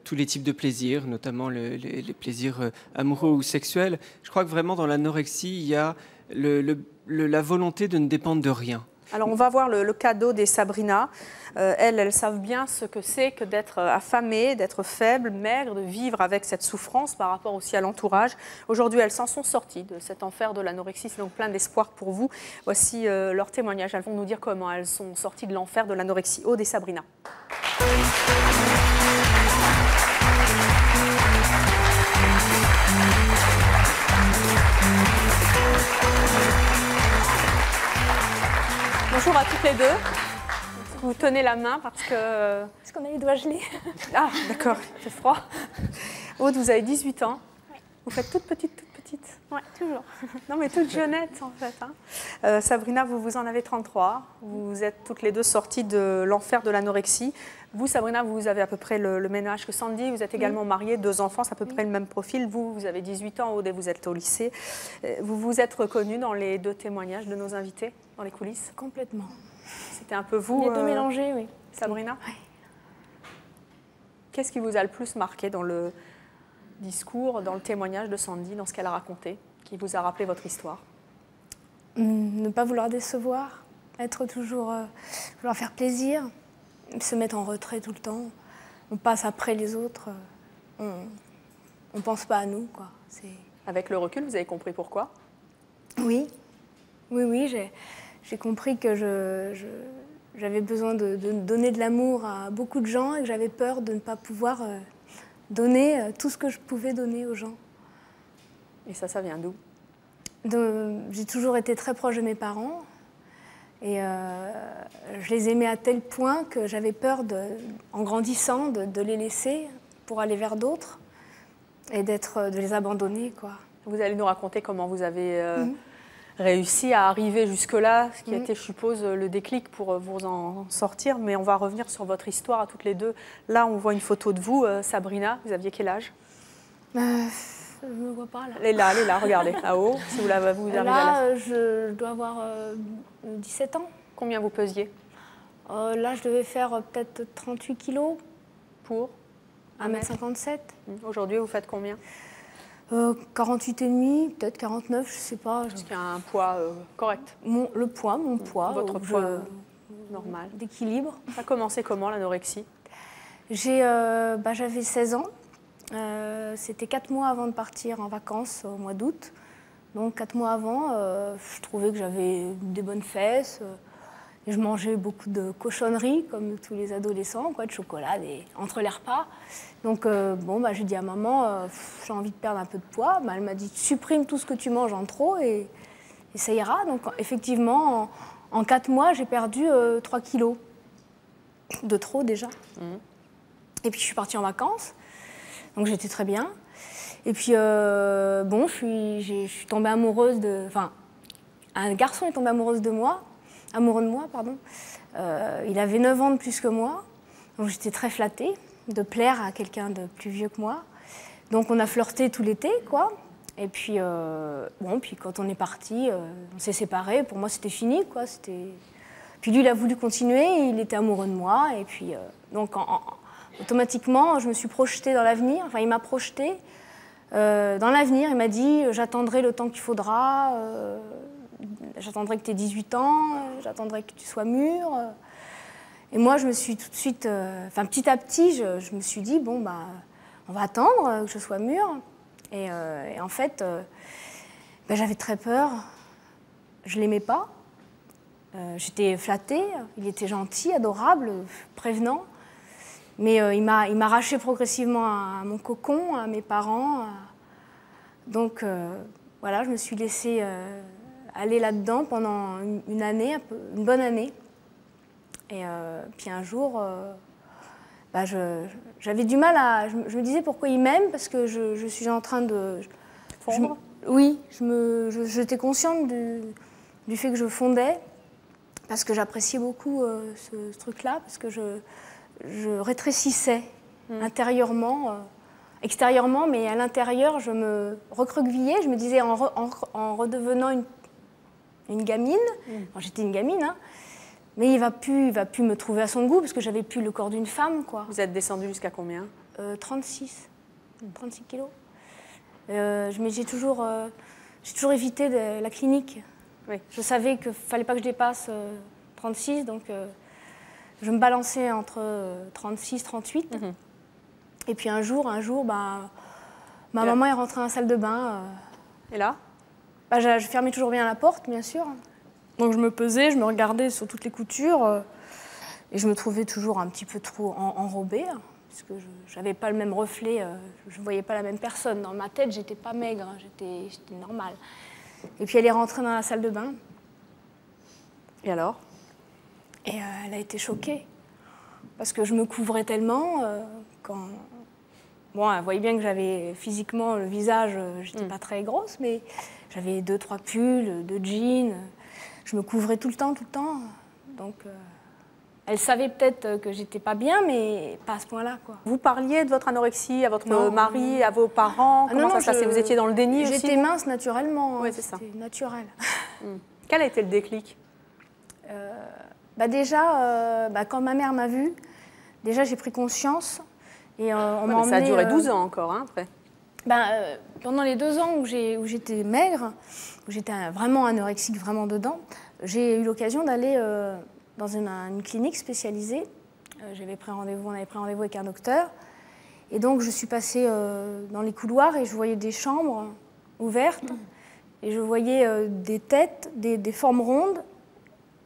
tous les types de plaisirs, notamment les plaisirs amoureux ou sexuels. Je crois que vraiment dans l'anorexie, il y a la volonté de ne dépendre de rien. Alors, on va voir le cadeau des Sabrina. Elles savent bien ce que c'est que d'être affamée, d'être faible, maigre, de vivre avec cette souffrance par rapport aussi à l'entourage. Aujourd'hui, elles s'en sont sorties de cet enfer de l'anorexie. C'est donc plein d'espoir pour vous. Voici leur témoignage. Elles vont nous dire comment elles sont sorties de l'enfer de l'anorexie. Aude et Sabrina. Bonjour à toutes les deux. Vous tenez la main parce que... Parce qu'on a les doigts gelés. Ah, d'accord, il fait froid. Aude, vous avez 18 ans. Vous faites toute petite, toute petite. Ouais, toujours. Non, mais toute jeunette, en fait. Hein. Sabrina, vous en avez 33. Vous êtes toutes les deux sorties de l'enfer de l'anorexie. Vous, Sabrina, vous avez à peu près le même âge que Sandy. Vous êtes également mariée, 2 enfants, c'est à peu près le même profil. Vous avez 18 ans, Aude, et vous êtes au lycée. Vous vous êtes reconnue dans les 2 témoignages de nos invités, dans les coulisses? Complètement. C'était un peu vous, Les deux mélangés, oui. Sabrina? Oui. Qu'est-ce qui vous a le plus marqué dans le discours, dans le témoignage de Sandy, dans ce qu'elle a raconté, qui vous a rappelé votre histoire? Ne pas vouloir décevoir, être toujours... vouloir faire plaisir, se mettre en retrait tout le temps. On passe après les autres. On ne pense pas à nous, quoi. Avec le recul, vous avez compris pourquoi? Oui. Oui, j'ai compris que j'avais besoin de donner de l'amour à beaucoup de gens et que j'avais peur de ne pas pouvoir donner tout ce que je pouvais donner aux gens. Et ça vient d'où? J'ai toujours été très proche de mes parents et je les aimais à tel point que j'avais peur, en grandissant, de les laisser pour aller vers d'autres et de les abandonner, quoi. Vous allez nous raconter comment vous avez réussi à arriver jusque-là, ce qui a été, je suppose, le déclic pour vous en sortir. Mais on va revenir sur votre histoire à toutes les deux. Là, on voit une photo de vous, Sabrina. Vous aviez quel âge? Je ne me vois pas, là. Elle est là, regardez, là-haut. Si vous arrivez à là, je dois avoir 17 ans. Combien vous pesiez? Là, je devais faire peut-être 38 kilos. Pour 1m57. Aujourd'hui, vous faites combien? 48,5, peut-être 49, je ne sais pas. Est-ce qu'il y a un poids correct? Mon poids. Votre poids normal. D'équilibre. Ça a commencé comment, l'anorexie? J'avais 16 ans. C'était 4 mois avant de partir en vacances au mois d'août. Donc 4 mois avant, je trouvais que j'avais des bonnes fesses. Et je mangeais beaucoup de cochonneries, comme tous les adolescents, quoi, de chocolat entre les repas. Donc j'ai dit à maman, j'ai envie de perdre un peu de poids. Elle m'a dit, supprime tout ce que tu manges en trop et et ça ira. Donc effectivement, en 4 mois, j'ai perdu 3 kilos de trop déjà. Et puis je suis partie en vacances, donc j'étais très bien. Et puis bon, je suis tombée amoureuse de... Enfin, un garçon est tombé amoureux de moi, pardon. Il avait 9 ans de plus que moi, donc j'étais très flattée de plaire à quelqu'un de plus vieux que moi. Donc on a flirté tout l'été, quoi. Et puis, bon, puis quand on est parti, on s'est séparés. Pour moi, c'était fini, quoi. Puis lui, il a voulu continuer, il était amoureux de moi. Et puis, donc, automatiquement, je me suis projetée dans l'avenir. Enfin, il m'a projetée dans l'avenir. Il m'a dit, j'attendrai le temps qu'il faudra. J'attendrai que tu aies 18 ans. J'attendrai que tu sois mûre. Et moi, je me suis tout de suite... Enfin, petit à petit, je me suis dit, bon, bah, on va attendre que je sois mûre. Et en fait, ben, j'avais très peur. Je ne l'aimais pas. J'étais flattée. Il était gentil, adorable, prévenant. Mais il m'a arraché progressivement à mon cocon, à mes parents. Donc, voilà, je me suis laissée aller là-dedans pendant une année, une bonne année. Et puis un jour... bah j'avais du mal à... Je me disais pourquoi il m'aime, parce que je suis en train de... Oui, j'étais consciente du fait que je fondais, parce que j'appréciais beaucoup ce truc-là, parce que je rétrécissais intérieurement, extérieurement, mais à l'intérieur, je me recroquevillais. Je me disais, en redevenant une gamine, j'étais une gamine, hein, mais il va plus me trouver à son goût, parce que j'avais plus le corps d'une femme, quoi. Vous êtes descendue jusqu'à combien 36 kilos. Mais j'ai toujours évité la clinique. Oui. Je savais qu'il ne fallait pas que je dépasse 36, donc je me balançais entre 36 38. Et puis un jour, bah, ma maman est rentrée dans la salle de bain. Et là bah, je fermais toujours bien la porte, bien sûr. Donc je me pesais, je me regardais sur toutes les coutures et je me trouvais toujours un petit peu trop enrobée, puisque je n'avais pas le même reflet, je ne voyais pas la même personne. Dans ma tête, j'étais pas maigre, hein, j'étais normale. Et puis elle est rentrée dans la salle de bain. Et alors? Et elle a été choquée, parce que je me couvrais tellement quand... Bon, elle voyait bien que j'avais physiquement le visage, j'étais pas très grosse, mais j'avais 2-3 pulls, 2 jeans. Je me couvrais tout le temps. Donc, elle savait peut-être que j'étais pas bien, mais pas à ce point-là, quoi. Vous parliez de votre anorexie à votre mari, à vos parents? Comment ça se passait? Vous étiez dans le déni aussi? J'étais mince naturellement. Oui, c'est ça. C'était naturel. Quel a été le déclic? Bah déjà, quand ma mère m'a vue, déjà j'ai pris conscience. Et on m'a emmenée, ça a duré 12 ans encore, hein, après. Pendant les 2 ans où j'étais maigre, où j'étais vraiment anorexique, vraiment dedans, j'ai eu l'occasion d'aller dans une clinique spécialisée. On avait pris rendez-vous avec un docteur. Et donc je suis passée dans les couloirs et je voyais des chambres ouvertes. Et je voyais des têtes, des formes rondes.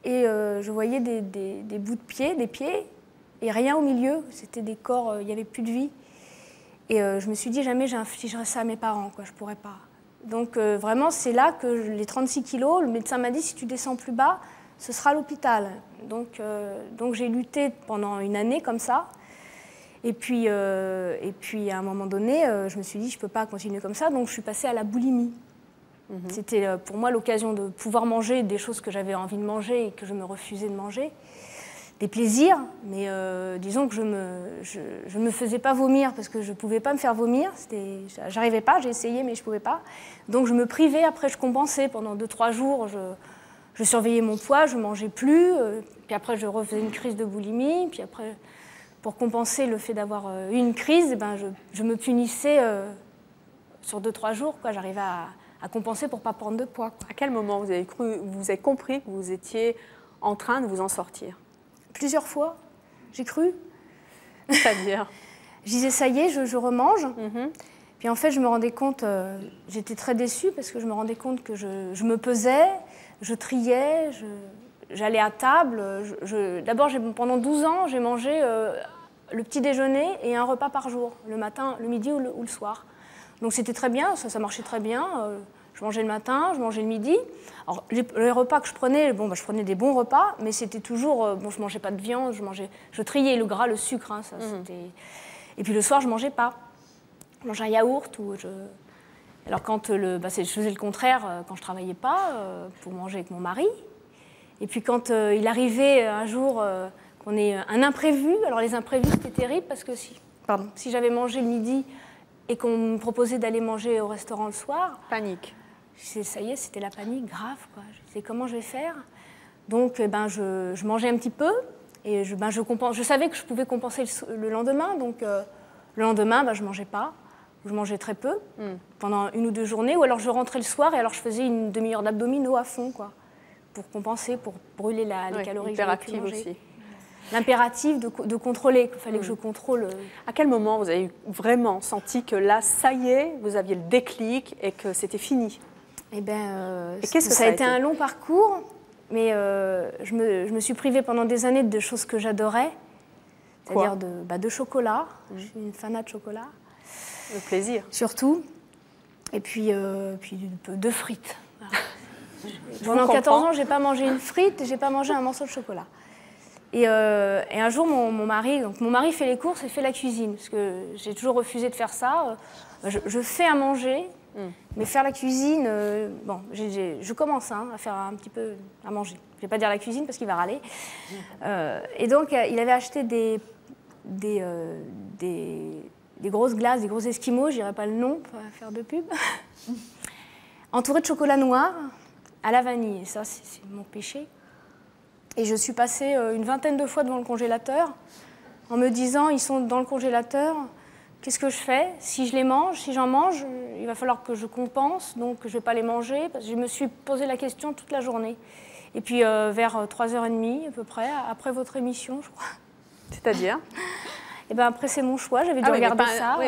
Et je voyais des bouts de pieds, des pieds. Et rien au milieu, c'était des corps, il n'y avait plus de vie. Et je me suis dit, jamais j'infligerai ça à mes parents, quoi, je ne pourrais pas. Donc vraiment, c'est là que les 36 kilos, le médecin m'a dit, si tu descends plus bas, ce sera l'hôpital. Donc j'ai lutté pendant une année comme ça. Et puis à un moment donné, je me suis dit, je ne peux pas continuer comme ça, donc je suis passée à la boulimie. C'était pour moi l'occasion de pouvoir manger des choses que j'avais envie de manger et que je me refusais de manger. Des plaisirs, mais disons que je me faisais pas vomir parce que je pouvais pas me faire vomir. J'arrivais pas, j'ai essayé mais je pouvais pas. Donc je me privais, après je compensais pendant 2-3 jours. Je surveillais mon poids, je mangeais plus. Puis après je refaisais une crise de boulimie. Puis après, pour compenser le fait d'avoir eu une crise, je me punissais sur 2-3 jours. J'arrivais à compenser pour pas prendre de poids, quoi. À quel moment vous avez compris que vous étiez en train de vous en sortir? Plusieurs fois, j'ai cru. C'est-à-dire? Je disais, ça y est, je remange. Puis en fait, je me rendais compte, j'étais très déçue parce que je me rendais compte que je me pesais, je triais, j'allais à table. D'abord, pendant 12 ans, j'ai mangé le petit déjeuner et un repas par jour, le matin, le midi ou le soir. Donc c'était très bien, ça marchait très bien. Je mangeais le matin, je mangeais le midi. Alors, les repas que je prenais, bon, je prenais des bons repas, mais c'était toujours... bon, je ne mangeais pas de viande, je triais le gras, le sucre. Hein, ça, et puis le soir, je ne mangeais pas. Je mangeais un yaourt. Alors, quand je faisais le contraire quand je ne travaillais pas, pour manger avec mon mari. Et puis, quand il arrivait un jour qu'on ait un imprévu, alors les imprévus, c'était terrible parce que si j'avais mangé le midi et qu'on me proposait d'aller manger au restaurant le soir... Panique. Ça y est, c'était la panique grave, quoi. Je disais, comment je vais faire? Donc, je mangeais un petit peu et je savais que je pouvais compenser le lendemain. Donc, le lendemain, je ne mangeais pas. Je mangeais très peu pendant 1 ou 2 journées. Ou alors, je rentrais le soir et alors je faisais une demi-heure d'abdominaux à fond, quoi, pour compenser, pour brûler les calories que j'avais pu manger. Aussi. L'impératif de contrôler, qu'il fallait que je contrôle. À quel moment vous avez vraiment senti que là, ça y est, vous aviez le déclic et que c'était fini? Eh bien, ça a été un long parcours, mais je me suis privée pendant des années de choses que j'adorais, c'est-à-dire de chocolat. Je suis une fanat de chocolat. Le plaisir. Surtout. Et puis de frites. Voilà. Pendant 14 ans, je n'ai pas mangé une frite et je n'ai pas mangé un morceau de chocolat. Et un jour, mon mari fait les courses et fait la cuisine, parce que j'ai toujours refusé de faire ça. Je fais à manger. Mais faire la cuisine, je commence à faire un petit peu à manger. Je ne vais pas dire la cuisine parce qu'il va râler. Et donc, il avait acheté des grosses glaces, des gros esquimaux, je ne dirais pas le nom pour faire de pub, entourés de chocolat noir à la vanille. Et ça, c'est mon péché. Et je suis passée une vingtaine de fois devant le congélateur en me disant, ils sont dans le congélateur. Qu'est-ce que je fais? Si je les mange, si j'en mange, il va falloir que je compense, donc je ne vais pas les manger. Parce que je me suis posé la question toute la journée. Et puis vers 3h30 à peu près, après votre émission, je crois. C'est-à-dire? Et bien après, c'est mon choix, j'avais dû regarder ça.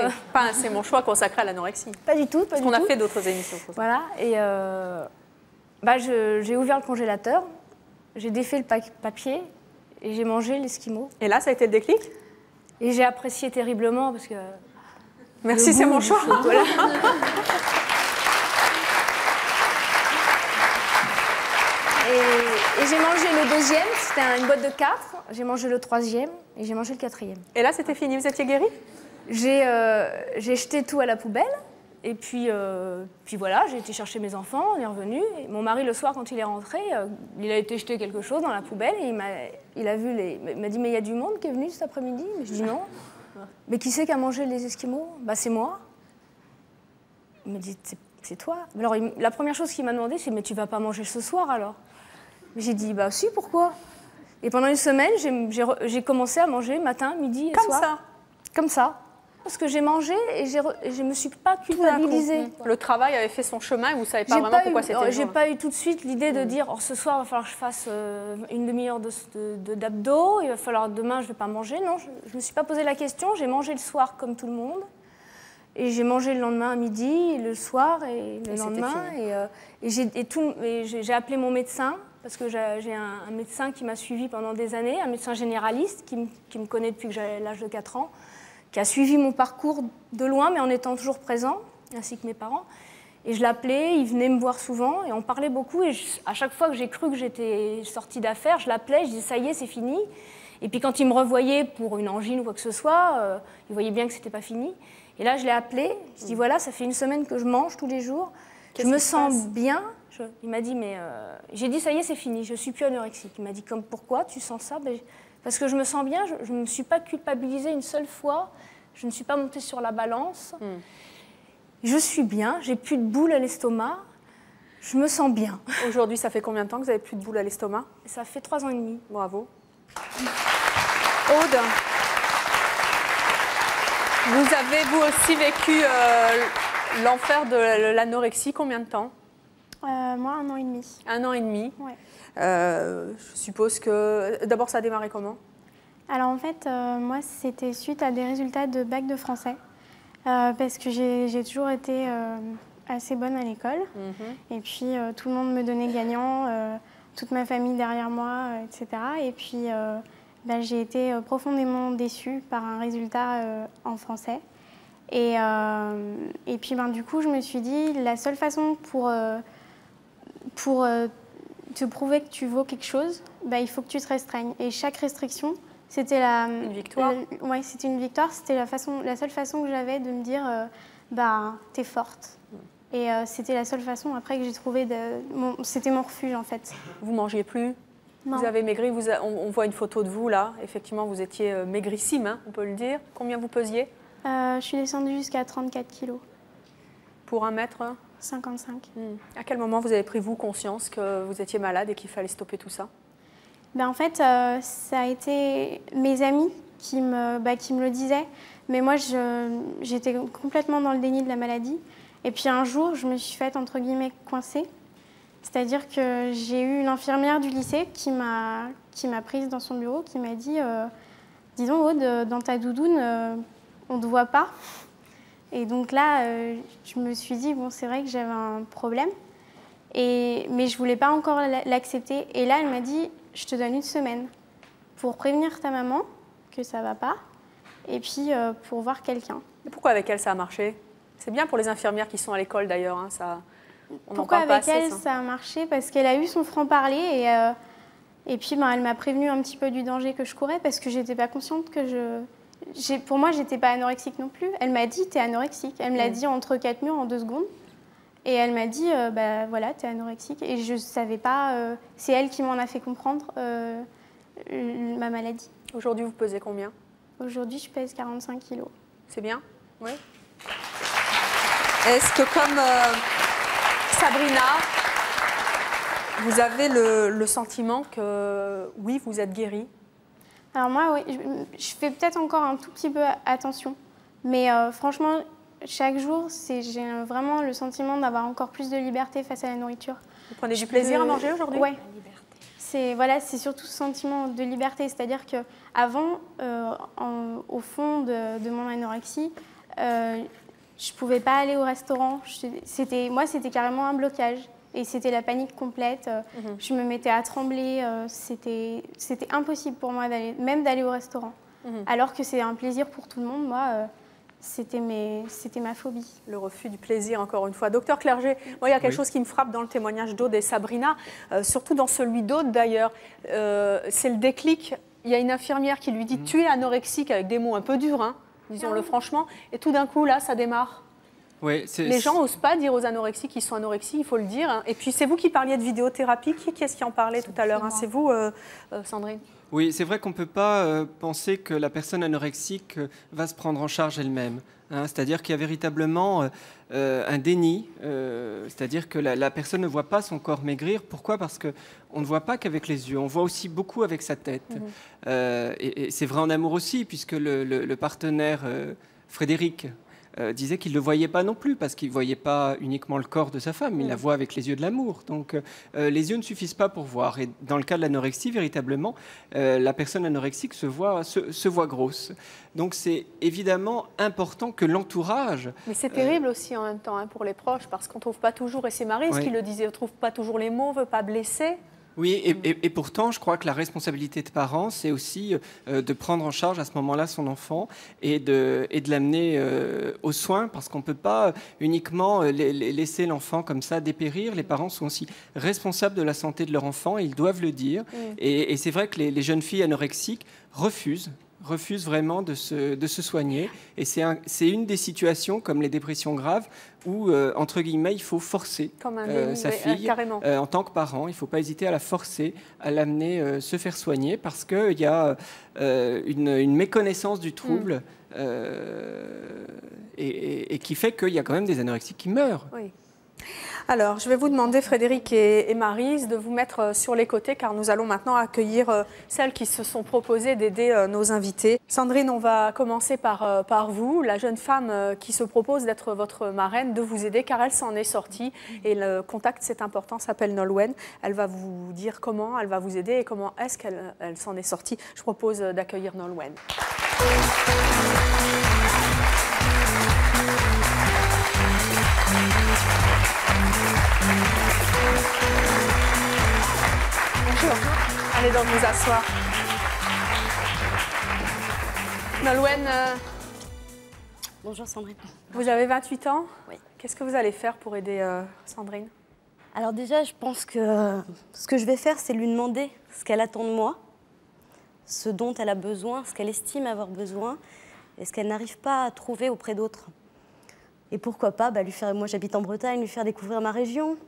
C'est mon choix consacré à l'anorexie. Pas du tout, parce qu'on a fait d'autres émissions. Voilà, et j'ai ouvert le congélateur, j'ai défait le papier et j'ai mangé l'esquimau. Et là, ça a été le déclic? Et j'ai apprécié terriblement parce que... Merci, c'est mon choix. Voilà. Et j'ai mangé le 2e, c'était une boîte de 4. J'ai mangé le 3e et j'ai mangé le 4e. Et là, c'était fini, vous étiez guérie? J'ai jeté tout à la poubelle. Et puis voilà, j'ai été chercher mes enfants, on est revenu. Et mon mari, le soir, quand il est rentré, il a été jeter quelque chose dans la poubelle. Et il m'a dit, mais il y a du monde qui est venu cet après-midi? Mais je dis non. Mais qui c'est qui a mangé les esquimaux? C'est moi. Il m'a dit, c'est toi. Alors la première chose qu'il m'a demandé, c'est, mais tu vas pas manger ce soir alors? Mais j'ai dit, si, pourquoi? Et pendant une semaine, j'ai commencé à manger matin, midi et soir. Comme ça? Comme ça. Parce que j'ai mangé et je me suis pas culpabilisée. Le travail avait fait son chemin et vous ne savez pas vraiment pourquoi c'était. J'ai pas eu tout de suite l'idée de dire, ce soir, il va falloir que je fasse une demi-heure d'abdos, il va falloir demain, je ne vais pas manger. Non, je ne me suis pas posé la question. J'ai mangé le soir comme tout le monde. Et j'ai mangé le lendemain à midi, le soir et le lendemain. Et j'ai appelé mon médecin, parce que j'ai un médecin qui m'a suivi pendant des années, un médecin généraliste qui me connaît depuis que j'ai l'âge de 4 ans. Qui a suivi mon parcours de loin, mais en étant toujours présent, ainsi que mes parents. Et je l'appelais, il venait me voir souvent, et on parlait beaucoup. Et à chaque fois que j'ai cru que j'étais sortie d'affaires, je l'appelais, je disais, ça y est, c'est fini. Et puis quand il me revoyait pour une angine ou quoi que ce soit, il voyait bien que c'était pas fini. Et là, je l'ai appelé, je dis, voilà, ça fait 1 semaine que je mange tous les jours. Je me sens bien. Il m'a dit, mais... J'ai dit, ça y est, c'est fini, je ne suis plus anorexique. Il m'a dit, pourquoi tu sens ça? Parce que je me sens bien, je ne me suis pas culpabilisée une seule fois, je ne suis pas montée sur la balance. Je suis bien, j'ai plus de boules à l'estomac, je me sens bien. Aujourd'hui, ça fait combien de temps que vous n'avez plus de boules à l'estomac? Ça fait 3 ans et demi. Bravo. Aude, vous avez vous aussi vécu l'enfer de l'anorexie, combien de temps? Moi, 1 an et demi. 1 an et demi. Ouais. Je suppose que... D'abord, ça a démarré comment? Alors en fait, moi, c'était suite à des résultats de bac de français. Parce que j'ai toujours été assez bonne à l'école. Et puis, tout le monde me donnait gagnant, toute ma famille derrière moi, etc. Et puis, j'ai été profondément déçue par un résultat en français. Et puis du coup, je me suis dit, la seule façon pour te prouver que tu vaux quelque chose, il faut que tu te restreignes. Et chaque restriction, c'était une victoire. Ouais, c'était une victoire. C'était la seule façon que j'avais de me dire, t'es forte. Et c'était la seule façon après que j'ai trouvé. C'était mon refuge en fait. Vous mangez plus? Non. Vous avez maigri, on voit une photo de vous là. Effectivement, vous étiez maigrissime, hein, on peut le dire. Combien vous pesiez? Je suis descendue jusqu'à 34 kilos. Pour 1m 55. À quel moment vous avez pris, vous, conscience que vous étiez malade et qu'il fallait stopper tout ça? En fait, ça a été mes amis qui me le disaient. Mais moi, j'étais complètement dans le déni de la maladie. Et puis un jour, je me suis faite, entre guillemets, coincée. C'est-à-dire que j'ai eu une infirmière du lycée qui m'a prise dans son bureau, qui m'a dit dis donc, Aude, dans ta doudoune, on ne te voit pas. Et donc là, je me suis dit, bon, c'est vrai que j'avais un problème, mais je ne voulais pas encore l'accepter. Et là, elle m'a dit, je te donne 1 semaine pour prévenir ta maman que ça ne va pas, et puis pour voir quelqu'un. Et pourquoi avec elle, ça a marché? C'est bien pour les infirmières qui sont à l'école, d'ailleurs. Hein, pourquoi avec elle, ça a marché? Parce qu'elle a eu son franc-parler, et puis elle m'a prévenue un petit peu du danger que je courais, parce que je n'étais pas consciente que pour moi, je n'étais pas anorexique non plus. Elle m'a dit, tu es anorexique. Elle me l'a dit entre 4 murs en 2 secondes. Et elle m'a dit, voilà, tu es anorexique. Et je ne savais pas, c'est elle qui m'en a fait comprendre ma maladie. Aujourd'hui, vous pesez combien? Aujourd'hui, je pèse 45 kilos. C'est bien? Oui. Est-ce que comme Sabrina, vous avez le sentiment que, oui, vous êtes guérie? Alors moi, oui, je fais peut-être encore un tout petit peu attention. Mais franchement, chaque jour, j'ai vraiment le sentiment d'avoir encore plus de liberté face à la nourriture. Vous prenez du plaisir à manger aujourd'hui? Oui. C'est surtout ce sentiment de liberté. C'est-à-dire qu'avant, au fond de mon anorexie, je ne pouvais pas aller au restaurant. Moi, c'était carrément un blocage. Et c'était la panique complète. Je me mettais à trembler. C'était impossible pour moi même d'aller au restaurant. Alors que c'est un plaisir pour tout le monde. Moi, c'était ma phobie. Le refus du plaisir, encore une fois. Docteur Clerget, moi, il y a quelque chose qui me frappe dans le témoignage d'Aude et Sabrina, surtout dans celui d'Aude d'ailleurs. C'est le déclic. Il y a une infirmière qui lui dit « tu es anorexique » avec des mots un peu durs, hein, disons-le franchement. Et tout d'un coup, là, ça démarre. Ouais, les gens n'osent pas dire aux anorexiques qu'ils sont anorexiques, il faut le dire. Hein. Et puis, c'est vous qui parliez de vidéothérapie. Qui est-ce qui en parlait tout à l'heure, hein? C'est vous, Sandrine? Oui, c'est vrai qu'on ne peut pas penser que la personne anorexique va se prendre en charge elle-même. Hein. C'est-à-dire qu'il y a véritablement un déni. C'est-à-dire que la personne ne voit pas son corps maigrir. Pourquoi? Parce qu'on ne voit pas qu'avec les yeux. On voit aussi beaucoup avec sa tête. Et c'est vrai en amour aussi, puisque le partenaire Frédéric disait qu'il ne le voyait pas non plus, parce qu'il ne voyait pas uniquement le corps de sa femme, il la voit avec les yeux de l'amour. Donc les yeux ne suffisent pas pour voir. Et dans le cas de l'anorexie, véritablement, la personne anorexique se voit grosse. Donc c'est évidemment important que l'entourage... Mais c'est terrible aussi en même temps, hein, pour les proches, parce qu'on ne trouve pas toujours, et c'est Maryse qui le disait, on ne trouve pas toujours les mots, on ne veut pas blesser. Oui, et pourtant, je crois que la responsabilité de parents, c'est aussi de prendre en charge à ce moment-là son enfant et de l'amener aux soins, parce qu'on ne peut pas uniquement laisser l'enfant comme ça dépérir. Les parents sont aussi responsables de la santé de leur enfant, et ils doivent le dire. Et c'est vrai que les jeunes filles anorexiques refusent vraiment de se soigner. Et c'est une des situations, comme les dépressions graves, où, entre guillemets, il faut forcer sa fille en tant que parent. Il ne faut pas hésiter à la forcer, à l'amener se faire soigner, parce qu'il y a une méconnaissance du trouble et qui fait qu'il y a quand même des anorexiques qui meurent. Oui. Alors, je vais vous demander, Frédéric et Maryse, de vous mettre sur les côtés, car nous allons maintenant accueillir celles qui se sont proposées d'aider nos invités. Sandrine, on va commencer par vous, la jeune femme qui se propose d'être votre marraine, de vous aider, car elle s'en est sortie. Et le contact, c'est important, s'appelle Nolwenn. Elle va vous dire comment elle va vous aider et comment est-ce qu'elle s'en est sortie. Je propose d'accueillir Nolwenn. Bonjour, allez donc vous asseoir. Bonjour Sandrine. Vous avez 28 ans? Oui. Qu'est-ce que vous allez faire pour aider Sandrine? Alors déjà, je pense que ce que je vais faire, c'est lui demander ce qu'elle attend de moi, ce dont elle a besoin, ce qu'elle estime avoir besoin, et ce qu'elle n'arrive pas à trouver auprès d'autres. Et pourquoi pas lui faire, moi j'habite en Bretagne, lui faire découvrir ma région,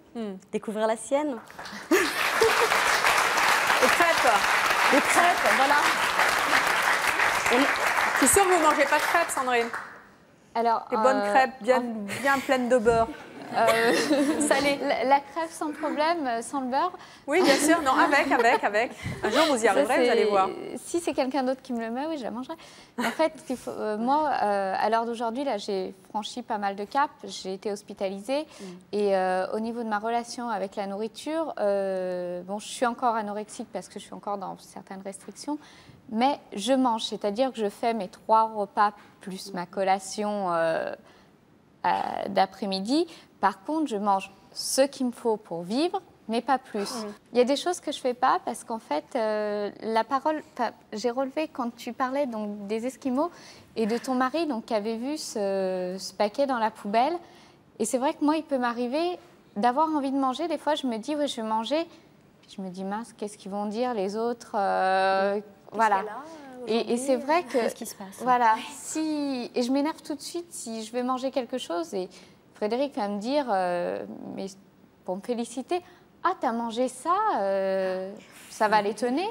découvrir la sienne. Les crêpes. Les crêpes, voilà. Je suis sûre que vous ne mangez pas de crêpes, Sandrine. Alors, les bonnes crêpes bien pleines de beurre. Salé. La crêpe sans problème, sans le beurre. Oui, bien sûr. Non, avec. Un jour, vous y arriverez, vous allez voir. Si c'est quelqu'un d'autre qui me le met, oui, je la mangerai. En fait, moi, à l'heure d'aujourd'hui, là, j'ai franchi pas mal de caps. J'ai été hospitalisée. Et au niveau de ma relation avec la nourriture, bon, je suis encore anorexique parce que je suis encore dans certaines restrictions. Mais je mange, c'est-à-dire que je fais mes 3 repas plus ma collation d'après-midi. Par contre, je mange ce qu'il me faut pour vivre, mais pas plus. Il y a des choses que je ne fais pas parce qu'en fait, la parole, j'ai relevé quand tu parlais donc, des Esquimaux et de ton mari donc, qui avait vu ce paquet dans la poubelle. Et c'est vrai que moi, il peut m'arriver d'avoir envie de manger. Des fois, je me dis, oui, je vais manger. Puis je me dis, mince, qu'est-ce qu'ils vont dire les autres voilà. Et c'est vrai que... Qu'est-ce qui se passe? Voilà. Et je m'énerve tout de suite si je vais manger quelque chose. Et Frédéric va me dire, mais pour me féliciter, « Ah, t'as mangé ça, ça va l'étonner ?»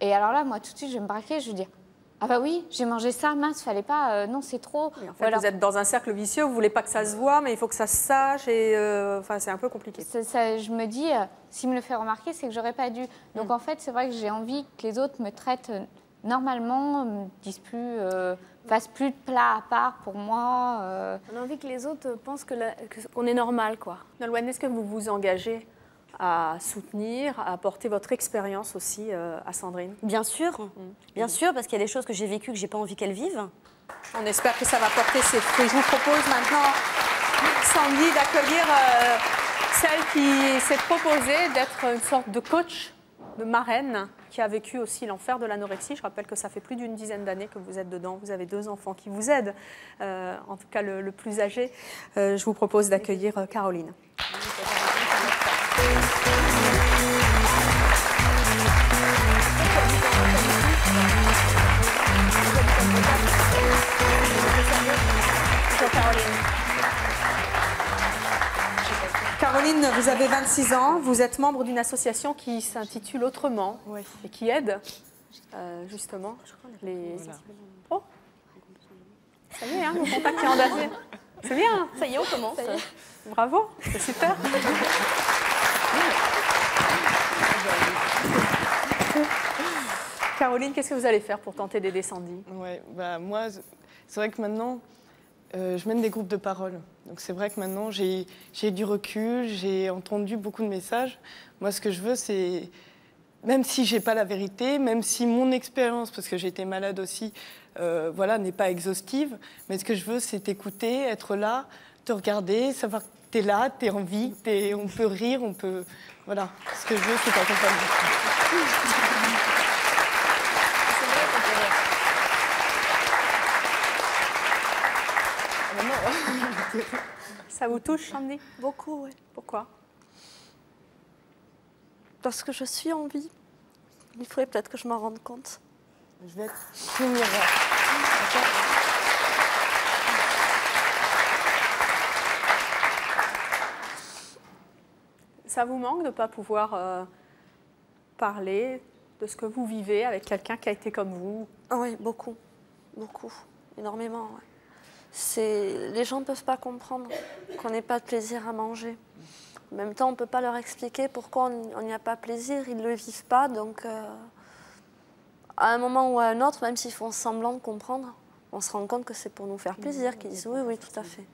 Et alors là, moi, tout de suite, je vais me braquer, je vais dire, « Ah bah oui, j'ai mangé ça, mince, fallait pas, non, c'est trop. » En fait, vous êtes dans un cercle vicieux, vous ne voulez pas que ça se voit, mais il faut que ça se sache, et enfin, c'est un peu compliqué. Je me dis, s'il me le fait remarquer, c'est que j'aurais pas dû. Donc en fait, c'est vrai que j'ai envie que les autres me traitent normalement, me disent plus, fassent plus de plats à part pour moi. On a envie que les autres pensent qu'on est normal, quoi. Nolwenn, est-ce que vous vous engagez à soutenir, à apporter votre expérience aussi à Sandrine? Bien sûr, bien sûr, parce qu'il y a des choses que j'ai vécues que j'ai pas envie qu'elle vive. On espère que ça va porter ses fruits. Je vous propose maintenant, Sandy, d'accueillir celle qui s'est proposée d'être une sorte de coach, de marraine, qui a vécu aussi l'enfer de l'anorexie. Je rappelle que ça fait plus d'une dizaine d'années que vous êtes dedans. Vous avez 2 enfants qui vous aident, en tout cas le plus âgé. Je vous propose d'accueillir Caroline. Caroline, vous avez 26 ans, vous êtes membre d'une association qui s'intitule Autrement et qui aide justement les... Oh, ça y est, le contact est engagé. C'est bien. Ça y est, on commence. Bravo, c'est super. Caroline, qu'est-ce que vous allez faire pour tenter d'aider Sandy? Moi, c'est vrai que maintenant, je mène des groupes de parole. Donc c'est vrai que maintenant, j'ai du recul, j'ai entendu beaucoup de messages. Moi, ce que je veux, c'est, même si je n'ai pas la vérité, même si mon expérience, parce que j'ai été malade aussi, n'est pas exhaustive, mais ce que je veux, c'est t'écouter, être là, te regarder, savoir que tu es là, tu es en vie, on peut rire, on peut... Voilà, ce que je veux, c'est t'accompagner. Ça vous touche, Sandy? Beaucoup, oui. Pourquoi? Parce que je suis en vie. Il faudrait peut-être que je m'en rende compte. Je vais être tout miroir. Ça vous manque de ne pas pouvoir parler de ce que vous vivez avec quelqu'un qui a été comme vous? Oui, beaucoup. Beaucoup. Énormément, ouais. Les gens ne peuvent pas comprendre qu'on n'ait pas de plaisir à manger. En même temps, on ne peut pas leur expliquer pourquoi on n'y a pas plaisir. Ils ne le vivent pas. Donc, à un moment ou à un autre, même s'ils font semblant de comprendre, on se rend compte que c'est pour nous faire plaisir, qu'ils disent oui, oui, tout à fait.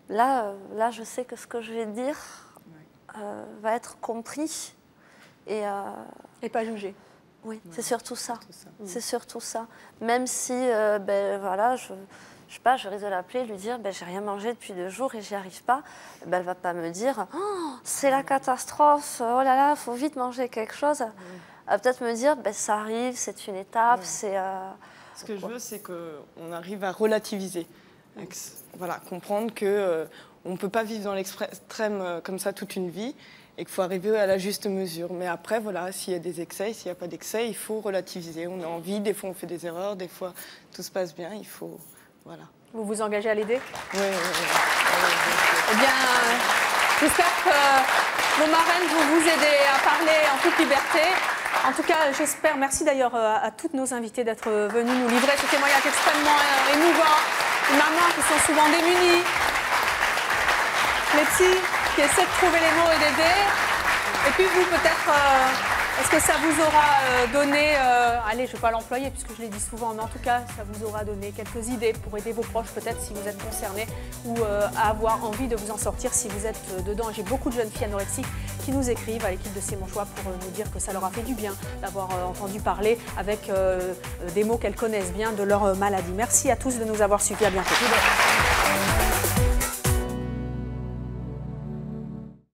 Là, je sais que ce que je vais dire va être compris et pas jugé. Oui, c'est surtout ça. C'est surtout ça. Même si, je sais pas, je risque de l'appeler, lui dire j'ai rien mangé depuis 2 jours et j'y arrive pas, elle va pas me dire oh, c'est la catastrophe, oh là là, faut vite manger quelque chose. Elle va peut-être me dire ça arrive, c'est une étape, c'est Ce que je veux, c'est qu'on arrive à relativiser. Voilà, comprendre qu'on ne peut pas vivre dans l'extrême comme ça toute une vie et qu'il faut arriver à la juste mesure. Mais après, voilà, s'il y a des excès, s'il n'y a pas d'excès, il faut relativiser. On a envie, des fois on fait des erreurs, des fois tout se passe bien, il faut... Voilà. Vous vous engagez à l'aider? Oui. Eh bien, j'espère que vos marraines vont vous aider à parler en toute liberté. En tout cas, j'espère, merci d'ailleurs à toutes nos invités d'être venues nous livrer ce témoignage extrêmement émouvant. Les mamans qui sont souvent démunies, les petits qui essaient de trouver les mots et d'aider. Et puis vous, peut-être, est-ce que ça vous aura donné, allez, je ne vais pas l'employer puisque je l'ai dit souvent, mais en tout cas, ça vous aura donné quelques idées pour aider vos proches, peut-être si vous êtes concernés, ou à avoir envie de vous en sortir si vous êtes dedans. J'ai beaucoup de jeunes filles anorexiques qui nous écrivent à l'équipe de C'est mon choix pour nous dire que ça leur a fait du bien d'avoir entendu parler avec des mots qu'elles connaissent bien de leur maladie. Merci à tous de nous avoir suivis. À bientôt.